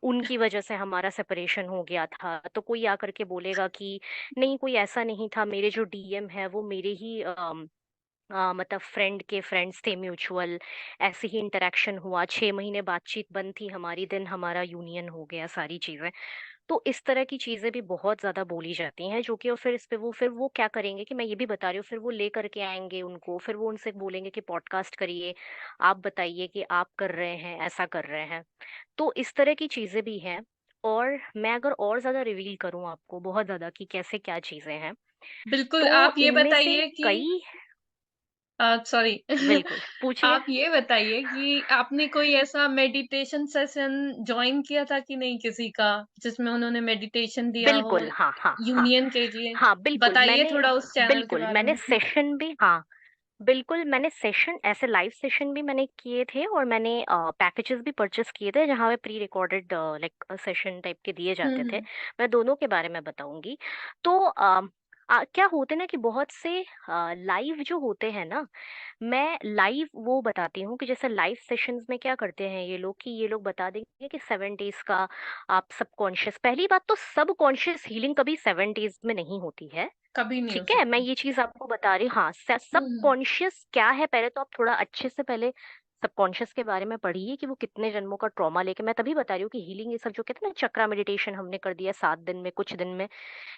उनकी वजह से हमारा सेपरेशन हो गया था। तो कोई आकर के बोलेगा कि नहीं, कोई ऐसा नहीं था, मेरे जो डीएम है वो मेरे ही मतलब फ्रेंड के फ्रेंड्स थे म्यूचुअल, ऐसे ही इंटरेक्शन हुआ, 6 महीने बातचीत बंद थी हमारी, दिन हमारा यूनियन हो गया, सारी चीजें। तो इस तरह की चीजें भी बहुत ज्यादा बोली जाती हैं, जो कि, और फिर इस पे वो, फिर वो क्या करेंगे कि मैं ये भी बता रही हूँ, फिर वो ले करके आएंगे उनको, फिर वो उनसे बोलेंगे कि पॉडकास्ट करिए, आप बताइए कि आप कर रहे हैं, ऐसा कर रहे हैं। तो इस तरह की चीजें भी हैं। और मैं अगर और ज्यादा रिवील करूं आपको बहुत ज्यादा कि कैसे क्या चीजें हैं, बिल्कुल, तो आप ये इनमें से बताइए कि कई, सॉरी बिल्कुल पूछिए। आप ये बताइए कि आपने कोई ऐसा मेडिटेशन सेशन जॉइन किया था कि नहीं किसी का, जिसमें उन्होंने मेडिटेशन दिया हो बिल्कुल, हाँ हाँ हाँ। यूनियन के लिए? हाँ बिल्कुल, बताइए मैंने, थोड़ा उस चैनल के बिल्कुल बारे मैंने में कि सेशन भी, हाँ बिल्कुल मैंने सेशन, ऐसे लाइव सेशन भी मैंने किए थे, और मैंने पैकेजेस भी परचेस किए थे जहाँ पे pre recorded like session type के दिए हुँ, जाते थे। हुँ। मैं दोनों के बारे में बताऊंगी। तो क्या होते ना कि बहुत से लाइव जो होते हैं ना, मैं लाइव वो बताती हूँ कि जैसे लाइव सेशंस में क्या करते हैं ये लोग, कि ये लोग बता देंगे कि 7 डेज का आप सबकॉन्शियस, पहली बात तो सबकॉन्शियस हीलिंग कभी 7 डेज में नहीं होती है। कभी नहीं हो ठीक है, मैं सकती। ये चीज आपको बता रही हूँ। हाँ, हम्म। सबकॉन्शियस क्या है, पहले तो आप थोड़ा अच्छे से पहले सबकॉन्शियस के बारे में पढ़िए कि वो कितने जन्मों का ट्रॉमा लेके, मैं तभी बता रही हूँ कि हीलिंग ये सब जो कहते हैं ना, चक्रा मेडिटेशन हमने कर दिया 7 दिन में, कुछ दिन में,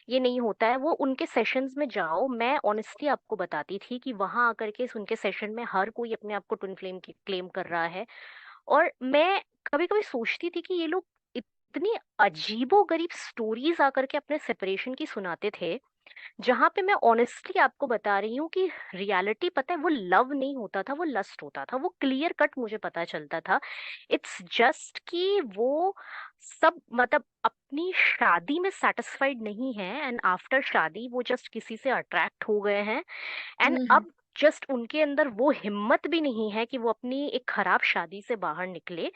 ये नहीं होता है। वो उनके सेशंस में जाओ, मैं ऑनेस्टली आपको बताती थी कि वहां आकर के उनके सेशन में हर कोई अपने आप को ट्विन फ्लेम क्लेम कर रहा है। और मैं कभी कभी सोचती थी कि ये लोग इतनी अजीबो गरीब स्टोरीज आकर के अपने सेपरेशन की सुनाते थे, जहां पे मैं ऑनेस्टली आपको बता रही हूँ कि रियलिटी पता है वो लव नहीं होता था, वो लस्ट होता था, वो क्लियर कट मुझे पता चलता था। इट्स जस्ट कि वो सब मतलब अपनी शादी में सेटिस्फाइड नहीं है, एंड आफ्टर शादी वो जस्ट किसी से अट्रैक्ट हो गए हैं। एंड हम्म। अब जस्ट उनके अंदर वो हिम्मत भी नहीं है कि वो अपनी एक खराब शादी से बाहर निकले।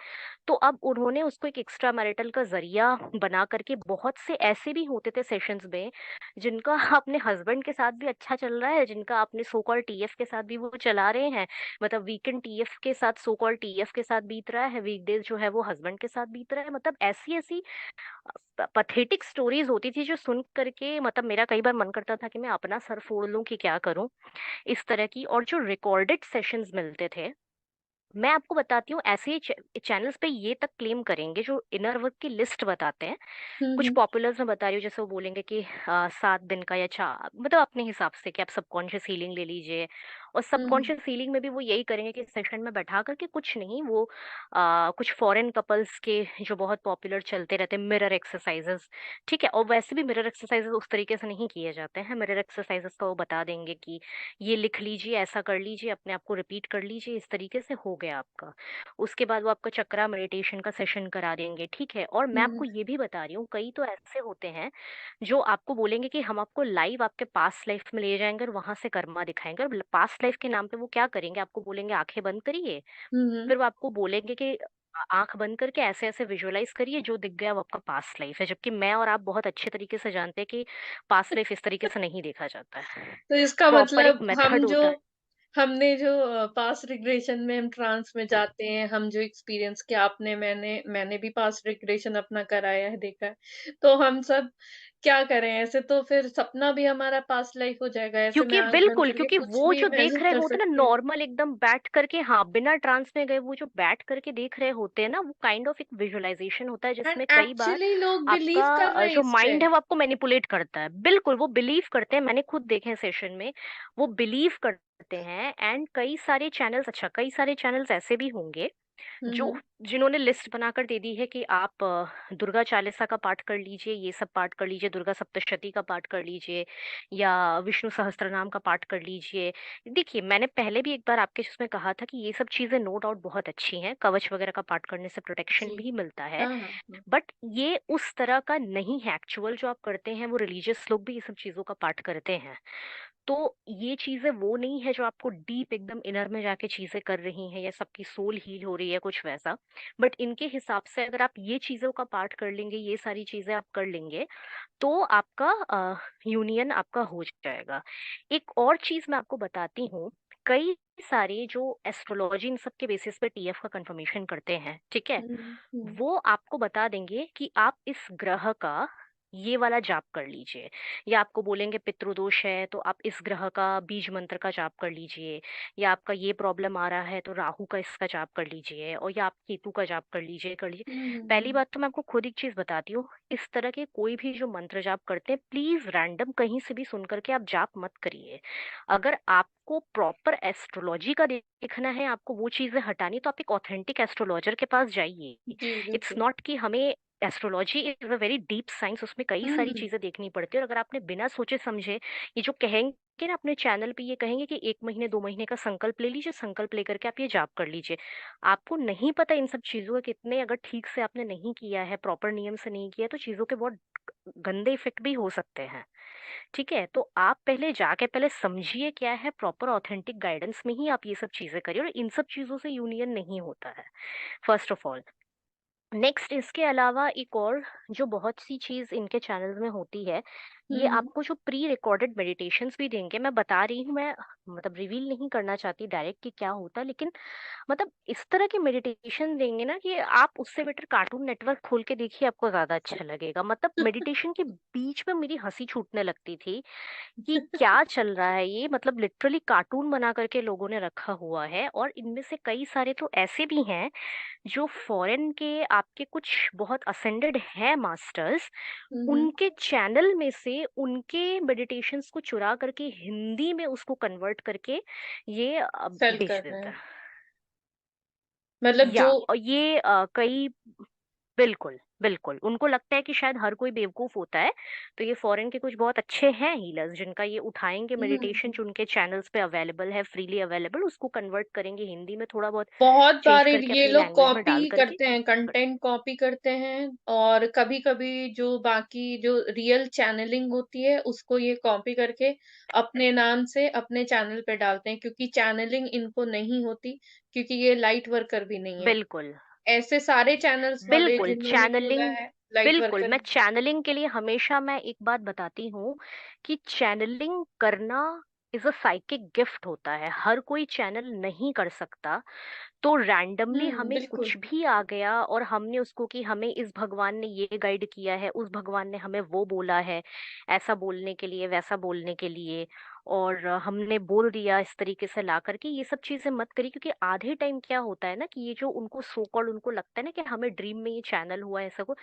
तो अब उन्होंने उसको एक एक्स्ट्रा मैरिटल का जरिया बना करके, बहुत से ऐसे भी होते थे सेशंस में जिनका अपने हस्बैंड के साथ भी अच्छा चल रहा है, जिनका अपने सो कॉल्ड टीएफ के साथ भी वो चला रहे हैं, मतलब वीकेंड टीएफ के साथ, सो कॉल्ड टीएफ के साथ बीत रहा है, वीकडेज जो है वो हस्बैंड के साथ बीत रहा है। मतलब ऐसी ऐसी पथेटिक स्टोरीज होती थी जो सुन करके मतलब मेरा कई बार मन करता था कि मैं अपना सर फोड़ लूं कि क्या करूं इस तरह की। और जो रिकॉर्डेड सेशंस मिलते थे, मैं आपको बताती हूँ, ऐसे ही चैनल्स पे ये तक क्लेम करेंगे जो इनर वर्क की लिस्ट बताते हैं। कुछ हम्म। पॉपुलर्स में बता रही हूँ, जैसे वो बोलेंगे कि 7 दिन का या मतलब अपने हिसाब से कि आप सबकॉन्शियस हीलिंग ले लीजिए। और हम्म। सबकॉन्शियस हीलिंग में भी वो यही करेंगे कि सेशन में बैठा करके, कुछ नहीं वो कुछ फॉरेन कपल्स के जो बहुत पॉपुलर चलते रहते हैं मिरर एक्सरसाइजेस। ठीक है, और वैसे भी मिरर एक्सरसाइजेस उस तरीके से नहीं किए जाते हैं। मिरर एक्सरसाइजेस का वो बता देंगे कि ये लिख लीजिए, ऐसा कर लीजिए, अपने आप को रिपीट कर लीजिए, इस तरीके से हो गया आपका। उसके बाद वो आपका चक्रा मेडिटेशन का सेशन करा देंगे। ठीक है, और मैं आपको हम्म। ये भी बता रही हूँ, कई तो ऐसे होते हैं जो आपको बोलेंगे कि हम आपको लाइव आपके पास्ट लाइफ में ले जाएंगे और वहां से कर्मा दिखाएंगे। और पास्ट लाइफ के नाम पे वो क्या करेंगे, आपको बोलेंगे आंखें बंद करिए, हम्म। फिर वो आपको बोलेंगे कि आंख बंद करके ऐसे ऐसे विजुअलाइज करिए, जो दिख गया वो आपका पास्ट लाइफ है। जबकि मैं और आप बहुत अच्छे तरीके से जानते हैं कि पास्ट लाइफ इस तरीके से नहीं देखा जाता है। तो इसका प्रॉपर एक मतलब मेथड होता है। हमने जो पास्ट रिग्रेशन में हम ट्रांस में जाते हैं, हम जो एक्सपीरियंस किया, आपने मैंने भी पास्ट रिग्रेशन अपना कराया है, देखा है। तो हम सब क्या करें? ऐसे तो फिर सपना भी हमारा पास्ट लाइफ हो जाएगा। ऐसे मैं क्योंकि आँख बंद बिल्कुल, करके क्योंकि कुछ वो भी जो देख इमेजिन रहे कर होते हैं ना सकती हूँ। नॉर्मल एकदम बैठ करके, हाँ बिना ट्रांस में गए, वो जो बैठ करके देख रहे होते हैं ना, वो काइंड ऑफ एक विजुअलाइजेशन होता है एंड जिसमें कई बार एक्चुअली लोग आपका बिलीव कर रहे हैं जो इस पे। माइंड है वो आपको मैनिपुलेट करता है। बिल्कुल वो बिलीव करते हैं, मैंने खुद देखे हैं सेशन में, वो बिलीव करते हैं। एंड कई सारे चैनल्स, अच्छा कई सारे चैनल्स ऐसे भी होंगे हुँ, जो हुँ। जिन्होंने लिस्ट बनाकर दे दी है कि आप दुर्गा चालीसा का पाठ कर लीजिए, ये सब पाठ कर लीजिए, दुर्गा सप्तशती का पाठ कर लीजिए, या विष्णु सहस्त्रनाम का पाठ कर लीजिए। देखिए, मैंने पहले भी एक बार आपके उसमें कहा था कि ये सब चीजें नो डाउट बहुत अच्छी हैं, कवच वगैरह का पाठ करने से प्रोटेक्शन जी। भी मिलता है। हाँ, हाँ, हाँ। बट ये उस तरह का नहीं है। एक्चुअल जो आप करते हैं, वो रिलीजियस लोग भी ये सब चीजों का पाठ करते हैं। तो ये चीजें वो नहीं है जो आपको डीप एकदम इनर में जाके चीजें कर रही हैं या सबकी सोल हील हो रही है, कुछ वैसा। बट इनके हिसाब से अगर आप ये चीजों का पाठ कर लेंगे, ये सारी चीजें आप कर लेंगे, तो आपका यूनियन आपका हो जाएगा। एक और चीज मैं आपको बताती हूँ, कई सारे जो एस्ट्रोलॉजी इन सब के बेसिस पे टीएफ का कंफर्मेशन करते हैं, ठीक है, हुँ, हुँ। वो आपको बता देंगे कि आप इस ग्रह का ये वाला जाप कर लीजिए, या आपको बोलेंगे पितृदोष है तो आप इस ग्रह का बीज मंत्र का जाप कर लीजिए, या आपका ये प्रॉब्लम आ रहा है तो राहु का इसका जाप कर लीजिए, और या आप केतु का जाप कर लीजिए। हुँ, हुँ, पहली हुँ। बात तो मैं आपको खुद एक चीज बताती हूँ, इस तरह के कोई भी जो मंत्र जाप करते हैं, प्लीज रैंडम कहीं से भी सुन करके आप जाप मत करिए। अगर आपको प्रॉपर एस्ट्रोलॉजी का देखना है, आपको वो चीजें हटानी, तो आप एक ऑथेंटिक एस्ट्रोलॉजर के पास जाइए। जी, इट्स बिल्कुल। नॉट कि हमें, astrology is a very deep science, उसमें कई हुँ, सारी हुँ। चीजें देखनी पड़ती है। और अगर आपने बिना सोचे समझे ये जो कहेंगे ना अपने चैनल पे, ये कहेंगे कि 1 महीने 2 महीने का संकल्प ले लीजिए, संकल्प लेकर के आप ये जाप कर लीजिए, आपको नहीं पता इन सब चीजों के कितने, अगर ठीक से आपने नहीं किया है, प्रॉपर नियम से नहीं किया, तो चीजों के बहुत गंदे इफेक्ट भी हो सकते हैं। ठीक है, तो आप पहले जाके पहले समझिए क्या है, प्रॉपर ऑथेंटिक गाइडेंस में ही आप ये सब चीजें करिए, और इन सब चीजों से यूनियन नहीं होता है, फर्स्ट ऑफ ऑल। नेक्स्ट इसके अलावा एक और जो बहुत सी चीज इनके चैनल में होती है, ये हम्म। आपको जो प्री रिकॉर्डेड मेडिटेशंस भी देंगे, मैं बता रही हूँ, मैं मतलब रिवील नहीं करना चाहती डायरेक्ट कि क्या होता है, लेकिन मतलब इस तरह की मेडिटेशन देंगे ना कि आप उससे बेटर कार्टून नेटवर्क खोल के देखिए, आपको ज्यादा अच्छा लगेगा। मतलब मेडिटेशन के बीच में मेरी हंसी छूटने लगती थी कि क्या चल रहा है ये, मतलब लिटरली कार्टून बना करके लोगों ने रखा हुआ है। और इनमें से कई सारे तो ऐसे भी हैं जो फॉरेन के आपके कुछ बहुत असेंडेड हैं मास्टर्स, हम्म। उनके चैनल में से उनके मेडिटेशंस को चुरा करके हिंदी में उसको कन्वर्ट करके ये सेल बेच कर रहे देता हैं। है। मतलब जो। या और ये कई, बिल्कुल बिल्कुल, उनको लगता है कि शायद हर कोई बेवकूफ होता है, तो ये फॉरेन के कुछ बहुत अच्छे हैं हीलर्स जिनका ये उठाएंगे मेडिटेशन हम्म। जो उनके चैनल्स पे अवेलेबल है, फ्रीली अवेलेबल, उसको कन्वर्ट करेंगे हिंदी में, थोड़ा बहुत बहुत चेंज बार करके ये अपनी लोग लैंग्वेज में डाल कॉपी करके करते हैं, कर- कंटेंट कॉपी करते हैं, और कभी कभी जो बाकी जो रियल चैनलिंग होती है उसको ये कॉपी करके अपने नाम से अपने चैनल पे डालते हैं, क्योंकि चैनलिंग इनको नहीं होती, क्योंकि ये लाइट वर्कर भी नहीं है। बिल्कुल ऐसे सारे चैनल्स वाले बिल्कुल जिन्होंने खोला चैनलिंग, है, लाइट बिल्कुल वर्कर। मैं चैनलिंग के लिए हमेशा मैं एक बात बताती हूँ कि चैनलिंग करना इज अ साइकिक गिफ्ट होता है, हर कोई चैनल नहीं कर सकता। तो रैंडमली हमें बिल्कुल। कुछ भी आ गया और हमने उसको कि हमें इस भगवान ने ये गाइड किया है, उस भगवान ने हमें वो बोला है, ऐसा बोलने के लिए, वैसा बोलने के लिए, और हमने बोल दिया इस तरीके से ला करके, ये सब चीजें मत करिए। क्योंकि आधे टाइम क्या होता है ना कि ये जो उनको सो कॉल्ड उनको लगता है ना कि हमें ड्रीम में ये चैनल हुआ है ऐसा को,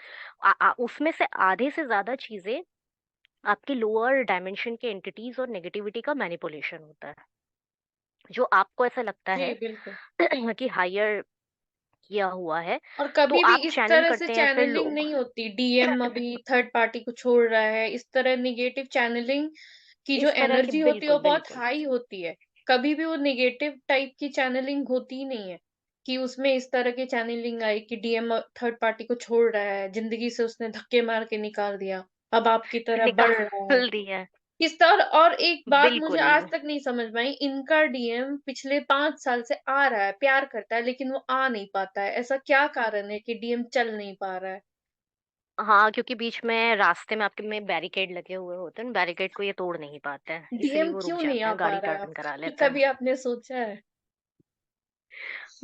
उसमें से आधे से ज्यादा चीजें आपके लोअर डायमेंशन के एंटिटीज और नेगेटिविटी का मैनिपुलेशन होता है, जो आपको ऐसा लगता जी है बिल्कुल। कि हायर किया हुआ है, और तो कभी भी आप इस चैनल तरह से करते हैं फिर चैनलिंग लोग नहीं होती, डीएम अभी थर्ड पार्टी को छोड़ रहा है, इस तरह निगेटिव चैनलिंग की जो इस तरह की, एनर्जी होती है वो बिल्कुल बहुत बिल्कुल। हाई होती है। कभी भी वो निगेटिव टाइप की चैनलिंग होती ही नहीं है, कि उसमें इस तरह की चैनलिंग आई कि डीएम थर्ड पार्टी को छोड़ रहा है, जिंदगी से उसने धक्के मार के निकाल दिया, अब आपकी तरह बढ़ रहा है। निकाल दिया है, इस तरह। और एक बात मुझे बिल्कुल। आज तक नहीं समझ में आई, इनका डीएम पिछले 5 साल से आ रहा है, प्यार करता है, लेकिन वो आ नहीं पाता है। ऐसा क्या कारण है कि डीएम चल नहीं पा रहा है? हाँ, क्योंकि बीच में रास्ते में आपके में बैरिकेड लगे हुए होते हैं, बैरिकेड को ये तोड़ नहीं पाते हैं, इसलिए डीएम वो रुक क्यों नहीं जाते आ हैं, पा गाड़ी रहा है? टर्न करा लेते हैं। कभी आपने सोचा है?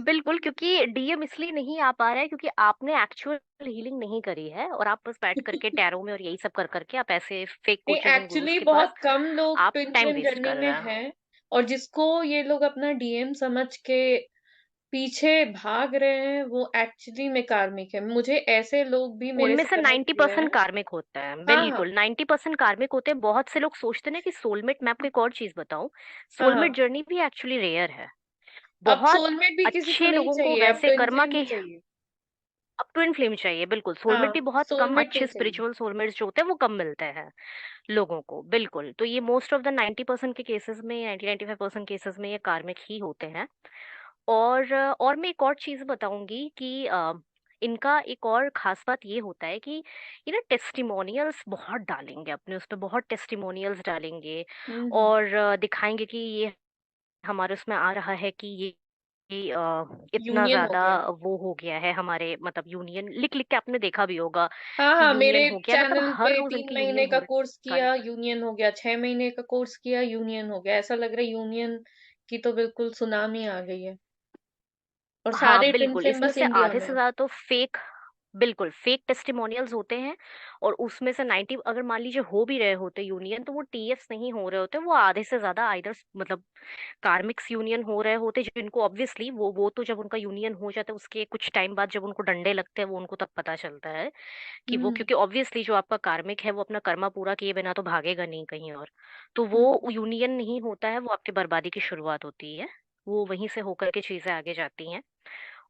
बिल्कुल, क्योंकि डीएम इसलिए नहीं आ पा रहा है क्योंकि आपने एक्चुअल हीलिंग नहीं करी है, और आप बस बैठ करके टैरो में और यही सब कर करके आप ऐसे फेक नहीं, कोचेस एंड गुरुज एक्चुअली के पास बहुत कम लोग आप twin time flame waste journey कर में रहे हैं। हैं, और जिसको ये लोग अपना डीएम समझ के पीछे भाग रहे हैं, वो एक्चुअली में कार्मिक है। मुझे ऐसे लोग भी मेरे उनमें से से कनेक्ट हुए 90% हैं। कार्मिक होता है, हाँ हाँ। बिल्कुल 90% कार्मिक होते हैं। बहुत से लोग सोचते हैं ना कि सोलमेट, मैं आपको एक और चीज बताऊं, हाँ सोलमेट हाँ। जर्नी भी एक्चुअली रेयर है। अब बहुत सोलमेट भी किसी को अच्छे नहीं लोगों को चाहिए, अब वैसे ट्विन कर्मा फ्लेम ही के, चाहिए। अब ट्विन फ्लेम चाहिए, बिल्कुल। सोलमेट हाँ, भी बहुत कम सोलमेट नहीं अच्छे चाहिए। स्पिरिचुअल सोलमेट्स जो होते हैं वो कम मिलते हैं लोगों को, बिल्कुल। तो ये मोस्ट ऑफ द 90% के केसेस में, 90-95% केसेस में ये कार्मिक ही होते हैं। और मैं एक और चीज बताऊंगी कि इनका एक और खास बात ये होता है कि ये ना टेस्टिमोनियल्स बहुत डालेंगे अपने उस पे, बहुत टेस्टिमोनियल्स डालेंगे, हम्म। और दिखाएंगे कि ये हमारे उसमें आ रहा है कि ये इतना यूनियन हो ज्यादा गया। वो हो गया है हमारे, मतलब यूनियन लिख लिख के आपने देखा भी होगा हाँ कि हाँ, मेरे यूनियन हो गया, मतलब चैनल हर पे रोज तीन इनकी महीने यूनियन का हो कोर्स रही। किया, यूनियन हो गया, 6 महीने का कोर्स किया, यूनियन हो गया। ऐसा लग रहा है यूनियन की तो बिल्कुल सुनामी आ गई है, और हाँ सारे ट्विन बिल्कुल, फ्लेम इसमें बस से इंडिया आधे में से है। ज्यादा तो फेक, बिल्कुल फेक टेस्टिमोनियल्स होते हैं। और उसमें से 90, अगर मान लीजिए हो भी रहे होते यूनियन, तो वो टीएस नहीं हो रहे होते, वो आधे से ज्यादा आइदर मतलब कार्मिक्स यूनियन हो रहे होते, जिनको ऑब्वियसली वो तो जब उनका यूनियन हो जाता है उसके कुछ टाइम बाद जब उनको डंडे लगते हैं, वो उनको तब पता चलता है कि वो, हम्म। क्योंकि ऑब्वियसली जो आपका कार्मिक है वो अपना कर्मा पूरा किए बिना तो भागेगा नहीं कहीं और। तो हम्म। वो यूनियन नहीं होता है, वो आपकी बर्बादी की शुरुआत होती है, वो वहीं से होकर के चीजें आगे जाती हैं।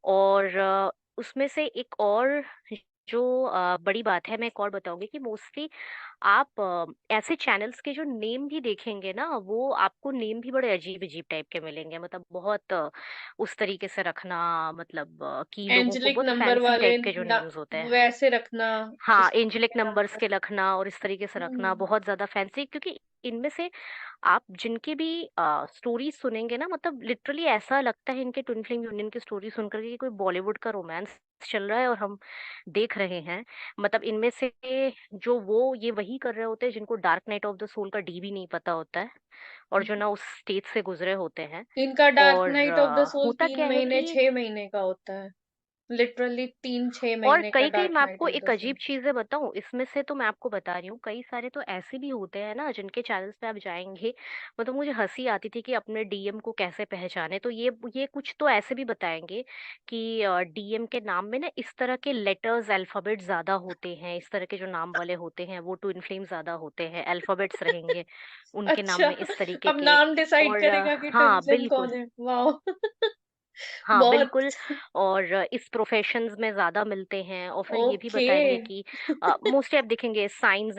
और उसमें से एक और जो बड़ी बात है, मैं एक और बताऊंगी कि मोस्टली आप ऐसे चैनल्स के जो नेम भी देखेंगे ना, वो आपको नेम भी बड़े अजीब अजीब टाइप के मिलेंगे, मतलब बहुत उस तरीके से रखना, मतलब कि लोगों को एंजेलिक बहुत नंबर फैंसी वाले टाइप के जो नेम्स होते हैं। वैसे रखना, हाँ, इस तरह एंजेलिक के नंबर्स नंबर। के रखना और इस तरीके से रखना हम्म। बहुत ज्यादा फैंसी, क्योंकि इनमें से आप जिनकी भी स्टोरी सुनेंगे ना, मतलब लिटरली ऐसा लगता है इनके ट्विन फ्लेम यूनियन की स्टोरी सुनकर के कि कोई बॉलीवुड का रोमांस चल रहा है और हम देख रहे हैं। मतलब इनमें से जो वो ये वही वही कर रहे होते हैं जिनको dark night of the soul का डी भी नहीं पता होता है, और जो ना उस स्टेज से गुजरे होते हैं। इनका डार्क और नाइट ऑफ द सोल होता क्या 3 है महीने कि 6 महीने का होता है। लिटरली 3-6 और महीने का कई कई डार्क मैं नाइट आपको ऑफ एक द अजीब सोल। चीजें बताऊं इसमें से, तो मैं आपको बता रही हूँ कई सारे तो ऐसे भी होते हैं ना जिनके चैनल्स पे आप जाएंगे, मतलब मुझे हंसी आती थी कि अपने डीएम को कैसे पहचाने। तो ये कुछ तो ऐसे भी बताएंगे कि डीएम के नाम में ना इस तरह के लेटर्स अल्फाबेट ज्यादा होते हैं, इस तरह के जो नाम वाले होते हैं वो ट्विन फ्लेम ज्यादा होते हैं, अल्फाबेट्स रहेंगे उनके नाम अच्छा, में इस तरीके अब के। नाम डिसाइड और करेगा कि ट्विन हाँ फ्लेम बिल्कुल, कौन है। वाओ! हाँ बहुत बिल्कुल। और इस प्रोफेशंस में ज्यादा मिलते हैं, और फिर ये भी ओके। बताएंगे कि मोस्टली आप देखेंगे साइंस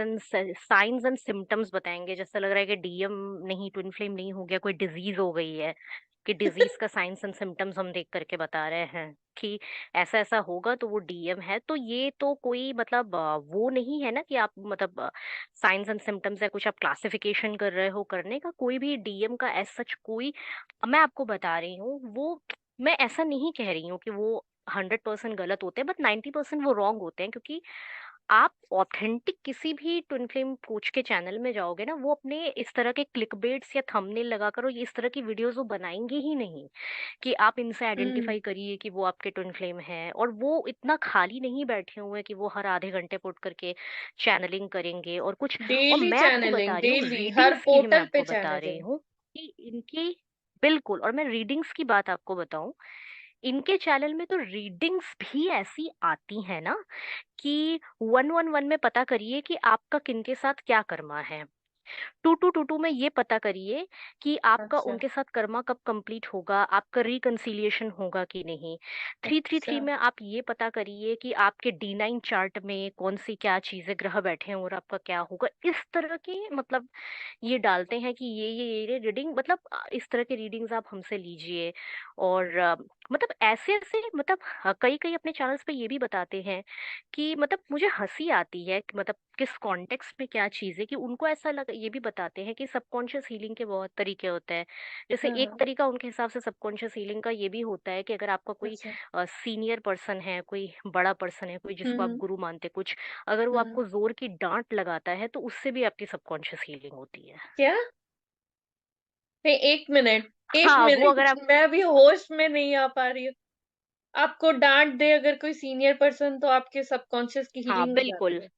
एंड सिम्टम्स बताएंगे, जैसे लग रहा है कि डीएम नहीं, ट्विन फ्लेम नहीं हो गया, कोई डिजीज हो गई है, कि डिजीज का साइंस एंड सिम्टम्स हम देख करके बता रहे हैं कि ऐसा ऐसा होगा तो वो डीएम है। तो ये तो कोई मतलब वो नहीं है ना कि आप मतलब साइंस एंड सिम्टम्स है कुछ आप क्लासिफिकेशन कर रहे हो, करने का कोई भी डीएम का एज सच कोई, मैं आपको बता रही हूँ वो, मैं ऐसा नहीं कह रही हूँ कि वो 100% गलत होते हैं, बट 90% वो रॉन्ग होते हैं, क्योंकि आप ऑथेंटिक किसी भी ट्विन फ्लेम कोच के चैनल में जाओगे ना, वो अपने इस तरह के क्लिक बेट्स या थंबनेल लगाकर और ये इस तरह की वीडियोस वो बनाएंगे ही नहीं कि आप इनसे हम्म। आइडेंटिफाई करिए कि वो आपके ट्विन फ्लेम हैं। और वो इतना खाली नहीं बैठे हुए हैं कि वो हर आधे घंटे पुट करके चैनलिंग करेंगे और कुछ। और डेली मैं आपको चैनलिंग, बता रही हूँ डेली हर रीडिंग्स की ही मैं पोर्टल पे आपको बता रही चैनलिंग। हूँ कि इनकी, बिल्कुल, और मैं रीडिंग्स की बात आपको बताऊं, इनके चैनल में तो रीडिंग्स भी ऐसी आती है ना कि 111 में पता करिए कि आपका किनके साथ क्या कर्मा है, 2222 में ये पता करिए कि आपका अच्छा, उनके साथ कर्मा कब कंप्लीट होगा, आपका रिकंसिलिएशन होगा कि नहीं, थ्री थ्री अच्छा। थ्री में आप ये पता करिए कि आपके D9 चार्ट में कौन सी क्या चीजें ग्रह बैठे हैं और आपका क्या होगा। इस तरह के मतलब ये डालते हैं कि ये रीडिंग, मतलब इस तरह की रीडिंग्स आप हमसे लीजिए। और मतलब ऐसे ऐसे मतलब कई कई अपने चैनल्स पे ये भी बताते हैं कि मतलब मुझे हंसी आती है कि मतलब किस कॉन्टेक्स्ट में क्या चीज़ है, कि उनको ऐसा लग, ये भी बताते हैं कि सबकॉन्शियस हीलिंग के बहुत तरीके होते हैं। जैसे हाँ, एक हाँ। तरीका उनके हिसाब से सबकॉन्शियस हीलिंग का ये भी होता है कि अगर आपका कोई अच्छा। सीनियर पर्सन है, कोई बड़ा पर्सन है, कोई जिसको आप हम्म। गुरु मानते कुछ, अगर वो हाँ। आपको जोर की डांट लगाता है तो उससे भी आपकी सबकॉन्शियस हीलिंग होती है। क्या? नहीं, 1 मिनट, एक हाँ वो अगर मिनट। आप, मैं अभी होश में नहीं आ पा रही हूँ। आपको डांट दे अगर कोई सीनियर पर्सन, तो आपके सबकॉन्शियस की हाँ हीलिंग हो जाती बिल्कुल, है।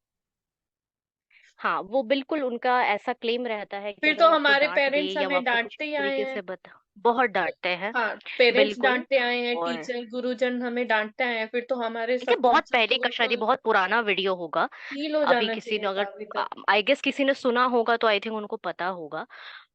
हाँ वो बिल्कुल उनका ऐसा क्लेम रहता है कि फिर अगर तो वो आपको हमारे डांट दे पेरेंट्स या वो हमें आपको कुछ डांटते ही आए तरीके हैं। से बता, बहुत डांटते हैं। हाँ, पेरेंट्स बिल्कुल। डांटते आए हैं, और टीचर गुरुजन हमें डांटते आए हैं, फिर तो हमारे देखिए बहुत सबकॉन्शियस पहले का, लेवल शायद ये पर बहुत पुराना वीडियो होगा, हील हो अभी जाना किसी चाहिए ने था अगर, अभी तक। आई गेस किसी ने सुना होगा तो आई थिंक उनको पता होगा।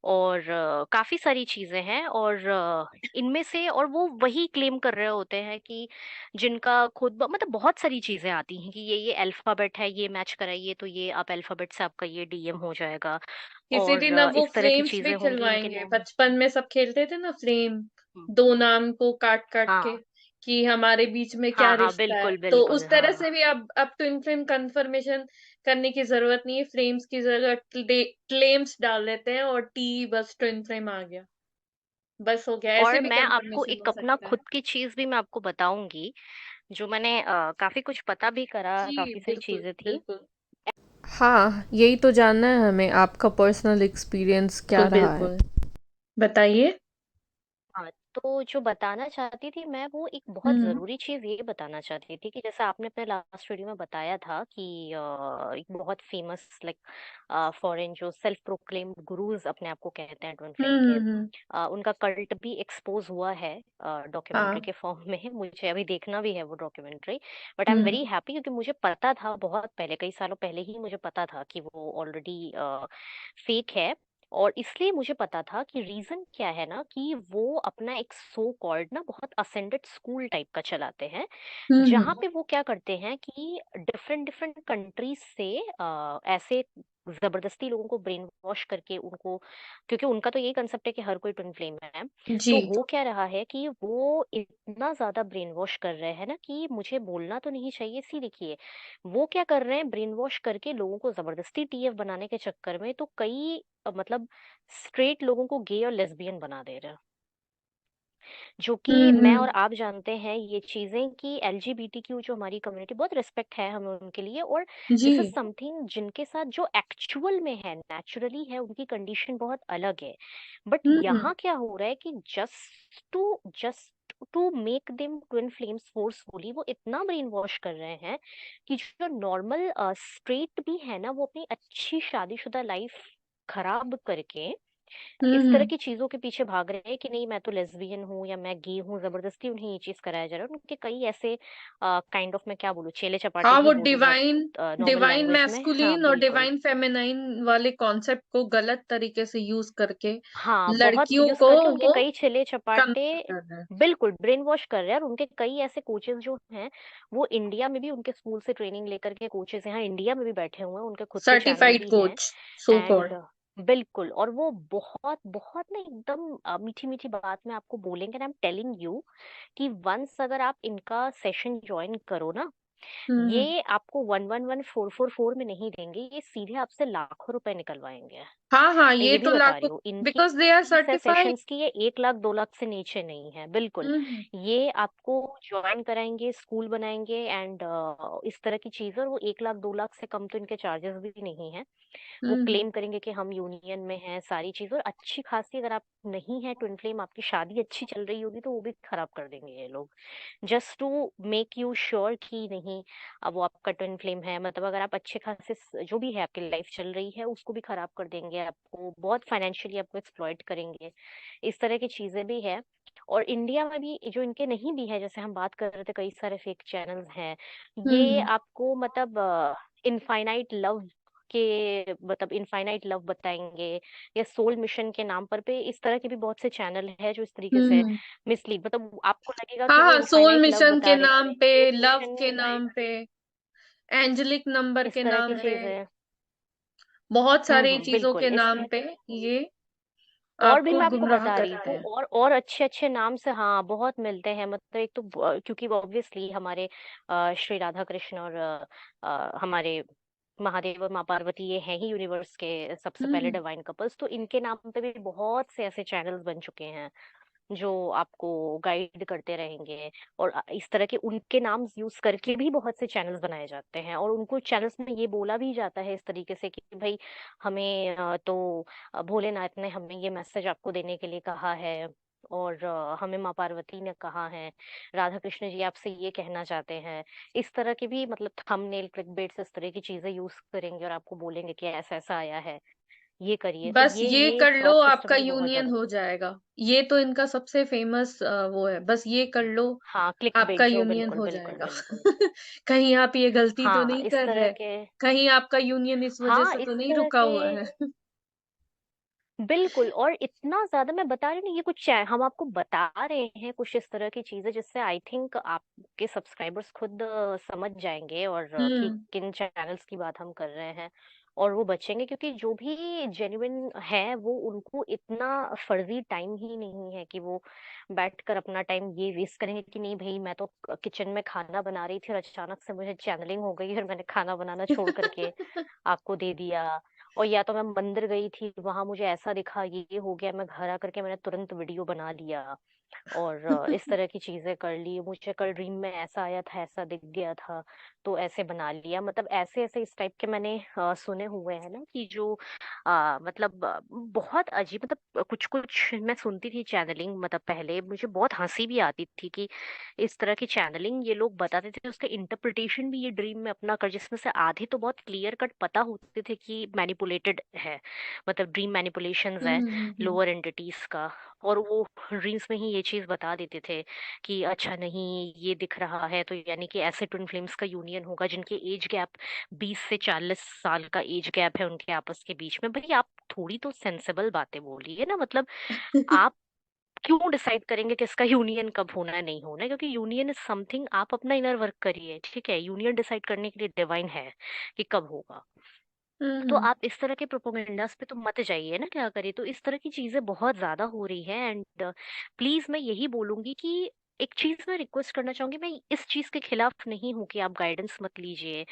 और काफी सारी चीजें हैं, और इनमें से, और वो वही क्लेम कर रहे होते हैं कि जिनका खुद मतलब बहुत सारी चीजें आती हैं कि ये अल्फाबेट है, ये मैच कराइए तो ये आप अल्फाबेट से आपका ये डीएम हो जाएगा। किसी और दिन अब वो इस तरह की फ्रेम्स भी चीजें होंगी इनके खिलवाएंगे। नाम। बचपन में सब खेलते थे ना फ्रेम, हम्म, 2 नाम को काट काट के, हाँ कि हमारे बीच में क्या हाँ हाँ रिश्ता है। बिल्कुल तो बिल्कुल उस तरह हाँ। से भी अब ट्विन फ्लेम कंफर्मेशन करने की जरूरत नहीं है, फ्रेम्स की जगह क्लेम्स डाल देते हैं और टी बस ट्विन फ्लेम आ गया, बस हो गया। ऐसे और भी मैं आपको कंफर्मेशन हो एक अपना सकता है। खुद की चीज भी मैं आपको बताऊंगी, जो मैंने काफी कुछ पता भी करा, जी, काफी सारी बिल्कुल चीजें थी। बिल्कुल। हाँ, यही तो जानना है हमें, आपका पर्सनल एक्सपीरियंस क्या बिल्कुल रहा है। बिल्कुल। बताइए। हाँ, तो जो बताना चाहती थी मैं, वो एक बहुत हम्म। ज़रूरी चीज़ ये बताना चाहती थी कि जैसे आपने अपने लास्ट वीडियो में बताया था कि एक बहुत फेमस लाइक फॉरेन जो सेल्फ प्रोक्लेम्ड गुरुज अपने आप को कहते हैं ट्विन फ्लेम के, हम्म। उनका कल्ट भी एक्सपोज हुआ है डॉक्यूमेंट्री हाँ। के फॉर्म में। मुझे अभी देखना भी है वो documentary, but I am hmm. Very happy क्योंकि मुझे पता था बहुत पहले, कई सालों पहले ही मुझे पता था कि वो ऑलरेडी फेक है। और इसलिए मुझे पता था कि रीजन क्या है ना, कि वो अपना एक सो कॉल्ड ना बहुत असेंडेड स्कूल टाइप का चलाते हैं, जहाँ हम्म। पे वो क्या करते हैं कि डिफरेंट डिफरेंट कंट्रीज से ऐसे जबरदस्ती लोगों को ब्रेन वॉश करके उनको, क्योंकि उनका तो यही कंसेप्ट है कि हर कोई ट्विन फ्लेम है। जी। तो हो क्या रहा है कि वो इतना ज्यादा ब्रेन वॉश कर रहे हैं ना कि मुझे बोलना तो नहीं चाहिए, सी देखिए वो क्या कर रहे हैं, ब्रेन वॉश करके लोगों को जबरदस्ती टीएफ बनाने के चक्कर में तो कई मतलब स्ट्रेट लोगों को गे और लेस्बियन बना दे रहे हैं। जो कि मैं और हम्म। आप जानते हैं ये चीजें कि एलजीबीटीक्यू जो हमारी कम्युनिटी, बहुत रिस्पेक्ट है हमें उनके लिए, और जी। दिस इज समथिंग जिनके साथ जो एक्चुअल में है, नेचुरली है, उनकी कंडीशन बहुत अलग है। But hmm. यहाँ क्या हो रहा है कि just to make them twin flames forcefully वो इतना ब्रेन वॉश कर रहे हैं कि जो नॉर्मल स्ट्रेट भी है ना, वो अपनी अच्छी शादीशुदा लाइफ खराब करके इस तरह हम्म। की चीजों के पीछे भाग रहे हैं कि नहीं मैं तो लेस्बियन हूँ या मैं गे हूँ, जबरदस्ती उन्हें ये चीज कराया जा रहा है। उनके कई ऐसे काइंड ऑफ, मैं क्या बोलूँ, चेले चपाटे हाँ, ही वो बोलूँ बहुत डिवाइन नॉर्मल डिवाइन लैंग्वेज में। हाँ मैस्कुलिन और बिल्कुल। डिवाइन फेमिनाइन वाले कॉन्सेप्ट को गलत तरीके से यूज करके हाँ बहुत लड़कियों यूज को करके उनके वो कई चेले चपाटे कंट्रोल कर रहे हैं। बिल्कुल ब्रेन वॉश कर रहे हैं। और उनके कई ऐसे कोचेस जो हैं, वो इंडिया में भी उनके स्कूल से ट्रेनिंग लेकर के कोचेस यहाँ इंडिया में भी बैठे हुए हैं, उनके खुद के चैनल सर्टिफाइड भी हैं। Coach, so and called. बिल्कुल, और वो बहुत बहुत ना एकदम मीठी मीठी बात में आपको बोलेंगे, आई एम टेलिंग यू कि वंस अगर आप इनका सेशन ज्वाइन करो ना, हम्म। ये आपको 111,444 में नहीं देंगे, ये सीधे आपसे लाखों रुपए निकलवाएंगे। हाँ हाँ, मैं ये ये तो भी बता रही लाखों, हूँ, इनकी बिकॉज दे आर फीस है सर्टिफाइड। सेशंस की, ये 1 लाख 2 लाख से नीचे नहीं है बिल्कुल। हम्म। ये आपको ज्वाइन कराएंगे, स्कूल बनाएंगे एंड इस तरह की चीजें, और वो 1 लाख 2 लाख से कम तो इनके चार्जेस भी नहीं है। वो हम्म। क्लेम करेंगे कि हम यूनियन में हैं, सारी चीज, और अच्छी खासी, अगर आप नहीं है ट्विन फ्लेम, आपकी शादी अच्छी चल रही होगी, तो वो भी खराब कर देंगे ये लोग, just to make you sure कि नहीं अब वो आपका ट्विन फ्लेम है। मतलब अगर आप अच्छे खासे जो भी है आपकी लाइफ चल रही है उसको भी खराब कर देंगे, आपको बहुत फाइनेंशियली आपको एक्सप्लॉइट करेंगे, इस तरह की चीजें भी है। और इंडिया में भी जो इनके नहीं भी है, जैसे हम बात कर रहे थे, कई सारे फेक चैनल्स हैं। ये हम्म। आपको मतलब इनफाइनाइट लव के, मतलब इनफाइनाइट लव बताएंगे, या सोल मिशन के नाम पर पे, इस तरह के भी बहुत से चैनल है जो इस तरीके से हम्म। मिसलीड, मतलब आपको लगेगा हाँ कि वो हाँ, सोल इनफाइनाइट लव मिशन बता के रहे हैं, नाम पे, सोल लव के मिशन, नाम पे, एंजेलिक नंबर इस के तरह की नाम पे, चीजें। बहुत सारी चीजों के बिल्कुल इस नाम तरह पे की चीजें। ये और भी आपको मैं आपको गुमराह बता रही करते हूँ, हैं। और अच्छे अच्छे नाम से, हाँ बहुत मिलते हैं। मतलब एक तो क्योंकि ऑब्वियसली हमारे श्री राधा कृष्ण और हमारे महादेव और माँ पार्वती, ये हैं ही यूनिवर्स के सबसे पहले हम्म। डिवाइन कपल्स, तो इनके नाम पे भी बहुत से ऐसे चैनल्स बन चुके हैं जो आपको गाइड करते रहेंगे। और इस तरह के उनके नाम यूज करके भी बहुत से चैनल्स बनाए जाते हैं, और उनको चैनल्स में ये बोला भी जाता है इस तरीके से कि भाई हमें तो भोलेनाथ ने हमें ये मैसेज आपको देने के लिए कहा है, और हमें माँ पार्वती ने कहा है, राधा कृष्ण जी आपसे ये कहना चाहते हैं। इस तरह के भी मतलब थंबनेल क्लिकबेट्स, इस तरह की चीजें यूज करेंगे और आपको बोलेंगे कि ऐसा ऐसा आया है, ये करिए। तो बस ये ये ये कर लो, फ्रॉड आपका सिस्टम भी बहुत यूनियन ज्यादा। हो जाएगा। ये तो इनका सबसे फेमस वो है, बस ये कर लो, हाँ क्लिक आपका बेट जो, यूनियन बिल्कुल हो बिल्कुल जाएगा। बिल्कुल। कहीं आप ये गलती तो हाँ नहीं इस कर तरह रहे, के। कहीं आपका यूनियन इस वजह हाँ से तो इस नहीं तरह रुका के हुआ है। बिल्कुल। और इतना ज्यादा मैं बता रही हूँ, ये कुछ हम आपको बता रहे हैं कुछ इस तरह की चीजें जिससे आई थिंक आपके सब्सक्राइबर्स खुद समझ जाएंगे, और कि हम्म। किन चैनल्स की बात हम कर रहे हैं, और वो बचेंगे। क्योंकि जो भी जेन्युइन है, वो उनको इतना फर्जी टाइम ही नहीं है कि वो बैठकर अपना टाइम ये वेस्ट करेंगे कि नहीं भाई मैं तो किचन में खाना बना रही थी और अचानक से मुझे चैनलिंग हो गई और मैंने खाना बनाना छोड़ करके आपको दे दिया। और या तो मैं मंदिर गई थी, वहां मुझे ऐसा दिखा, ये हो गया, मैं घर आकर के मैंने तुरंत वीडियो बना लिया, और इस तरह की चीजें कर ली। मुझे कल ड्रीम में ऐसा आया था, ऐसा दिख गया था, तो ऐसे बना लिया। मतलब ऐसे ऐसे इस टाइप के मैंने सुने हुए हैं ना, कि जो मतलब बहुत अजीब, मतलब कुछ कुछ मैं सुनती थी चैनलिंग, मतलब पहले मुझे बहुत हंसी भी आती थी कि इस तरह की चैनलिंग ये लोग बताते थे, उसका इंटरप्रिटेशन भी ये ड्रीम में अपना कर, जिसमें से आधे तो बहुत क्लियर कट पता होते थे कि मैनिपुलेटेड है, मतलब ड्रीम मैनिपुलेशंस है हम्म। लोअर एंटिटीज का। और वो ड्रीम्स में ही ये चीज बता देते थे कि अच्छा नहीं ये दिख रहा है तो यानी कि ऐसे ट्विन फ्लेम्स का यूनियन होगा जिनके एज गैप 20 से 40 साल का एज गैप है उनके आपस के बीच में। भाई आप थोड़ी तो सेंसेबल बातें बोलिए ना, मतलब आप क्यों डिसाइड करेंगे कि इसका यूनियन कब होना है, नहीं होना है? क्योंकि यूनियन इज समथिंग, आप अपना इनर वर्क करिए, ठीक है, यूनियन डिसाइड करने के लिए डिवाइन है कि कब होगा। तो हम्म। आप इस तरह के प्रोपोगंडास पे तो मत जाइए ना, क्या करिए। तो इस तरह की चीजें बहुत ज्यादा हो रही है, एंड प्लीज मैं यही बोलूंगी कि एक चीज मैं रिक्वेस्ट करना चाहूंगी, मैं इस चीज के खिलाफ नहीं हूँ कि आप गाइडेंस मत लीजिए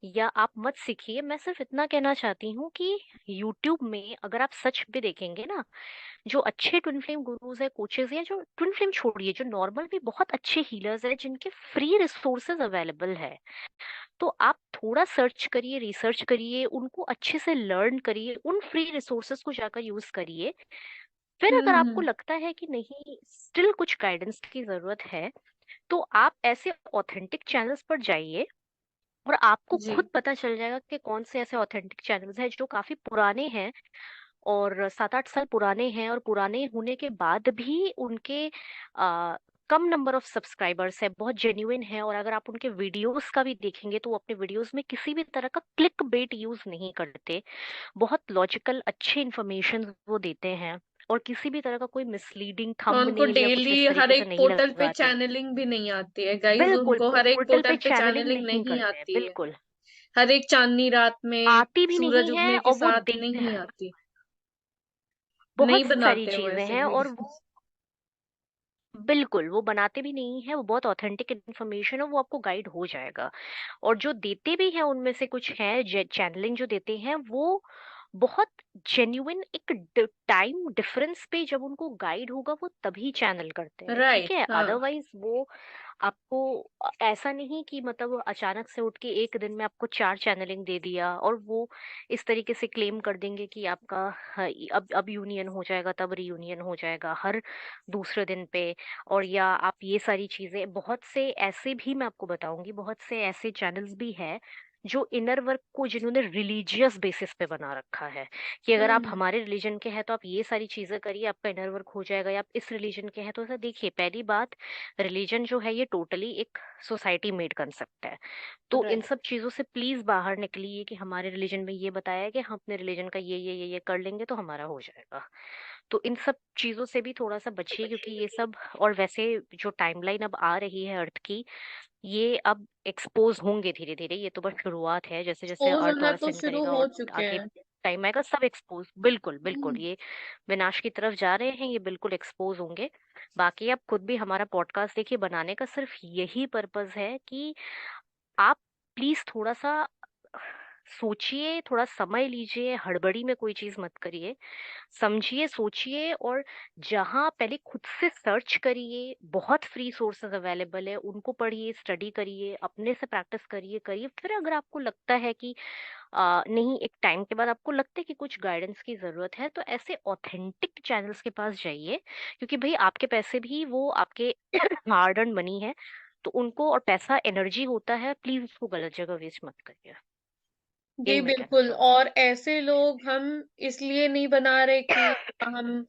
या आप मत सीखिए। मैं सिर्फ इतना कहना चाहती हूँ कि यूट्यूब में अगर आप सच भी देखेंगे ना, जो अच्छे ट्विन फ्लेम गुरुज है, कोचेज या जो ट्विन फ्लेम छोड़िए, जो नॉर्मल भी बहुत अच्छे हीलर्स है जिनके फ्री रिसोर्सेज अवेलेबल है, तो आप थोड़ा सर्च करिए, रिसर्च करिए, उनको अच्छे से लर्न करिए, उन फ्री रिसोर्सेज को जाकर यूज करिए। फिर हुँ, अगर आपको हुँ। लगता है कि नहीं, स्टिल कुछ गाइडेंस की जरूरत है, तो आप ऐसे ऑथेंटिक चैनल्स पर जाइए और आपको जी। खुद पता चल जाएगा कि कौन से ऐसे ऑथेंटिक चैनल्स हैं जो काफी पुराने हैं और 7-8 साल पुराने हैं, और पुराने होने के बाद भी उनके कम नंबर ऑफ सब्सक्राइबर्स है, बहुत जेन्युइन है। और अगर आप उनके वीडियोस का भी देखेंगे तो वो अपने वीडियोस में किसी भी तरह का क्लिक बेट यूज नहीं करते, बहुत लॉजिकल अच्छे इंफॉर्मेशन वो देते हैं, और किसी भी तरह का कोई मिसलीडिंग और उनको थंबनेल या कुछ डेली इस हर तरीके से एक नहीं पोर्टल पे लगाते। चैनलिंग भी नहीं आती है गाइस, बिल्कुल, उनको हर एक पोर्टल पे पोर्टल पे चैनलिंग चैनलिंग नहीं नहीं करते हैं, आती है। बिल्कुल। हर एक चांदनी रात में आती भी सूरज नहीं है उगने के और वो साथ देख नहीं आती। बहुत नहीं सी सारी बनाते वो चीजें ऐसे हैं, और वो वीडियोस। बिल्कुल वो बनाते भी नहीं है, वो बहुत ऑथेंटिक इन्फॉर्मेशन है, वो आपको गाइड हो जाएगा। और जो देते भी हैं उनमें से कुछ है चैनलिंग जो देते हैं, वो बहुत जेन्युइन एक टाइम डिफरेंस पे जब उनको गाइड होगा वो तभी चैनल करते हैं, ठीक राइट, है। हाँ। अदरवाइज वो आपको ऐसा नहीं कि मतलब अचानक से उठ के एक दिन में आपको 4 चैनलिंग दे दिया और वो इस तरीके से क्लेम कर देंगे कि आपका हाँ, अब यूनियन हो जाएगा, तब रीयूनियन हो जाएगा हर दूसरे दिन पे। और या आप ये सारी चीजें, बहुत से ऐसे भी मैं आपको बताऊंगी, बहुत से ऐसे चैनल्स भी हैं जो इनर वर्क को जिन्होंने रिलीजियस बेसिस पे बना रखा है, कि अगर आप हुँ, हमारे रिलीजन के हैं तो आप ये सारी चीजें करिए, आपका इनर वर्क हो जाएगा, या आप इस रिलीजन के हैं तो ऐसा। देखिए, पहली बात, रिलीजन जो है ये टोटली एक सोसाइटी मेड कंसेप्ट है। तो इन राइट। सब चीजों से प्लीज बाहर निकलिए कि हमारे रिलीजन में ये बताया है कि हम अपने रिलीजन का ये कर लेंगे तो हमारा हो जाएगा। तो इन सब चीजों से भी थोड़ा सा बचिए, क्योंकि ये सब, और वैसे जो टाइमलाइन अब आ रही है अर्थ की, ये अब एक्सपोज होंगे धीरे धीरे। ये तो बस शुरुआत है, जैसे जैसे एक्सपोज़ अर्थ होना और तो असेंड शुरू करेगा हो और चुके आगे हैं। टाइम आएगा, सब एक्सपोज, बिल्कुल हुँ, बिल्कुल, ये विनाश की तरफ जा रहे हैं, ये बिल्कुल एक्सपोज होंगे। बाकी आप खुद भी हमारा पॉडकास्ट देखिए, बनाने का सिर्फ यही पर्पस है कि आप प्लीज थोड़ा सा सोचिए, थोड़ा समय लीजिए, हड़बड़ी में कोई चीज मत करिए, समझिए, सोचिए, और जहां पहले खुद से सर्च करिए, बहुत फ्री सोर्सेज अवेलेबल है, उनको पढ़िए, स्टडी करिए, अपने से प्रैक्टिस करिए करिए। फिर अगर आपको लगता है कि नहीं, एक टाइम के बाद आपको लगता है कि कुछ गाइडेंस की जरूरत है, तो ऐसे ऑथेंटिक चैनल्स के पास जाइए, क्योंकि भाई आपके पैसे भी वो आपके हार्ड अर्न मनी है, तो उनको, और पैसा एनर्जी होता है, प्लीज उसको गलत जगह वेस्ट मत करिए। जी, यही मैं कहना बिल्कुल। चाहूंगी। और ऐसे लोग हम इसलिए नहीं बना रहे कि हम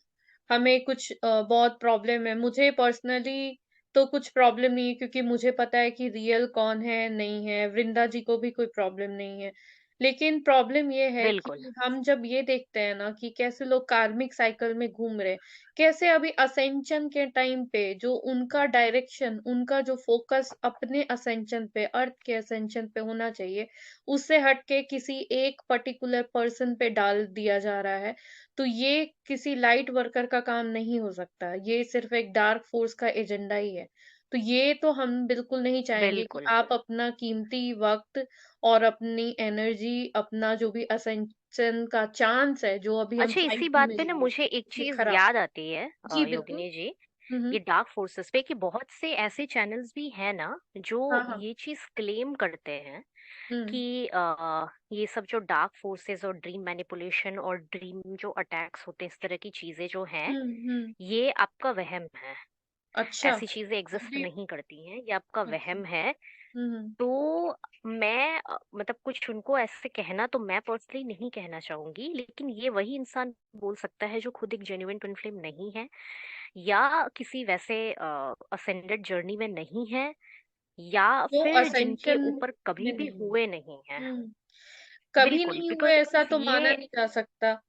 हमें कुछ बहुत प्रॉब्लम है। मुझे पर्सनली तो कुछ प्रॉब्लम नहीं है, क्योंकि मुझे पता है कि रियल कौन है, नहीं है। वृंदा जी को भी कोई प्रॉब्लम नहीं है। लेकिन प्रॉब्लम ये है बिल्कुल कि हम जब ये देखते हैं ना कि कैसे लोग कार्मिक साइकिल में घूम रहे हैं, कैसे अभी असेंशन के टाइम पे जो उनका डायरेक्शन, उनका जो फोकस अपने असेंशन पे, अर्थ के असेंशन पे होना चाहिए, उससे हट के किसी एक पर्टिकुलर पर्सन पे डाल दिया जा रहा है। तो ये किसी लाइट वर्कर का काम नहीं हो सकता। ये सिर्फ़ एक डार्क फ़ोर्स का एजेंडा ही है। तो ये तो हम बिल्कुल नहीं चाहेंगे कि बिल्कुल। आप अपना कीमती वक़्त और अपनी एनर्जी, अपना जो भी असेंशन का चांस है, जो अभी हम अच्छा, इसी 5G बात में पे ना जा रहे हैं, मुझे एक ये चीज खराब याद आती है, जी, बिल्कुल। योगिनी जी, हुँ, हुँ। ये डार्क फोर्सेस पे, कि बहुत से ऐसे चैनल्स भी हैं ना हाँ, जो हाँ। ये चीज क्लेम करते हैं हुँ। कि ये सब जो डार्क फोर्सेस और ड्रीम मैनिपुलेशन और ड्रीम जो अटैक्स होते हैं, इस तरह की चीजें जो हैं, हुँ, हुँ। ये आपका वहम है। अच्छा। ऐसी चीजें एग्जिस्ट अभी नहीं करती हैं, ये आपका अच्छा। वहम है। हुँ, हुँ। तो मैं मतलब कुछ उनको ऐसे कहना तो मैं पर्सनली नहीं कहना चाहूंगी, लेकिन ये वही इंसान बोल सकता है जो खुद एक जेन्युइन ट्विन फ्लेम नहीं है, या किसी वैसे असेंडेड जर्नी में नहीं है, या वो फिर जिनके असेंशन ऊपर कभी में भी नहीं है। हुए नहीं है। हुँ। कभी बिल्कुल, नहीं हुए ऐसा बिकॉज तो माना ये नहीं जा सकता।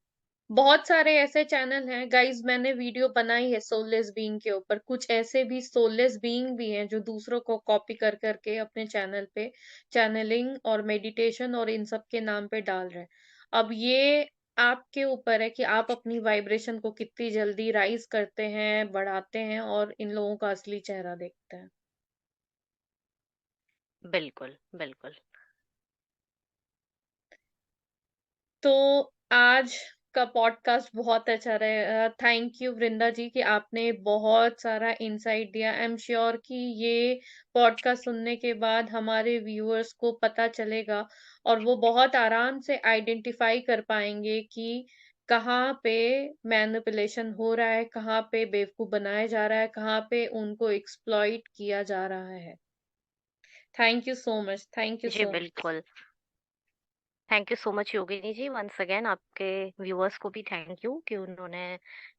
बहुत सारे ऐसे चैनल हैं गाइस, मैंने वीडियो बनाई है सोललेस बीइंग के ऊपर। कुछ ऐसे भी सोललेस बीइंग भी हैं जो दूसरों को कॉपी कर करके अपने चैनल पे चैनलिंग और मेडिटेशन और इन सब के नाम पे डाल रहे हैं। अब ये आपके ऊपर है कि आप अपनी वाइब्रेशन को कितनी जल्दी राइज़ करते हैं, बढ़ाते हैं और इन लोगों का असली चेहरा देखते हैं। बिल्कुल, बिल्कुल। तो आज का पॉडकास्ट बहुत अच्छा रहे। थैंक यू वृंदा जी कि आपने बहुत सारा इनसाइट दिया। आई एम श्योर कि ये पॉडकास्ट सुनने के बाद हमारे व्यूअर्स को पता चलेगा और वो बहुत आराम से आइडेंटिफाई कर पाएंगे कि कहाँ पे मैनिपुलेशन हो रहा है, कहाँ पे बेवकूफ बनाया जा रहा है, कहाँ पे उनको एक्सप्लॉइट किया जा रहा है। Thank you so much, thank you जी, सो मच। बिल्कुल। Thank you so much Yogini ji, once again आपके व्यूअर्स को भी थैंक यू कि उन्होंने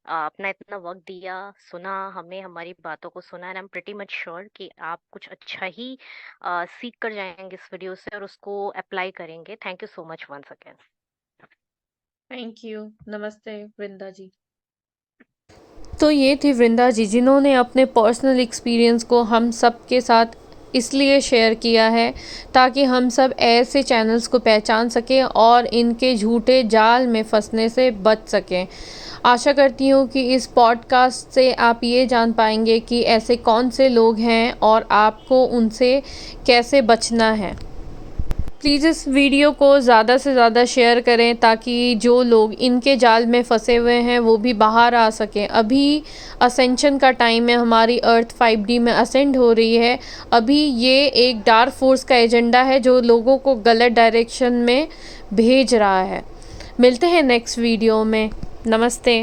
अपना इतना वक्त दिया, सुना हमें, हमारी बातों को सुना। And I am pretty much sure कि आप कुछ अच्छा ही सीख कर जाएंगे इस वीडियो से और उसको अप्लाई करेंगे। Thank you so much once again. Thank you. नमस्ते वृंदा जी। तो ये थी वृंदा जी, जिन्होंने अपने पर्सनल एक्सपीरियंस को हम सब के साथ इसलिए शेयर किया है ताकि हम सब ऐसे चैनल्स को पहचान सकें और इनके झूठे जाल में फंसने से बच सकें। आशा करती हूँ कि इस पॉडकास्ट से आप ये जान पाएंगे कि ऐसे कौन से लोग हैं और आपको उनसे कैसे बचना है। प्लीज़ इस वीडियो को ज़्यादा से ज़्यादा शेयर करें ताकि जो लोग इनके जाल में फंसे हुए हैं वो भी बाहर आ सकें। अभी असेंशन का टाइम है, हमारी अर्थ 5D में असेंड हो रही है। अभी ये एक डार्क फोर्स का एजेंडा है जो लोगों को गलत डायरेक्शन में भेज रहा है। मिलते हैं नेक्स्ट वीडियो में। नमस्ते।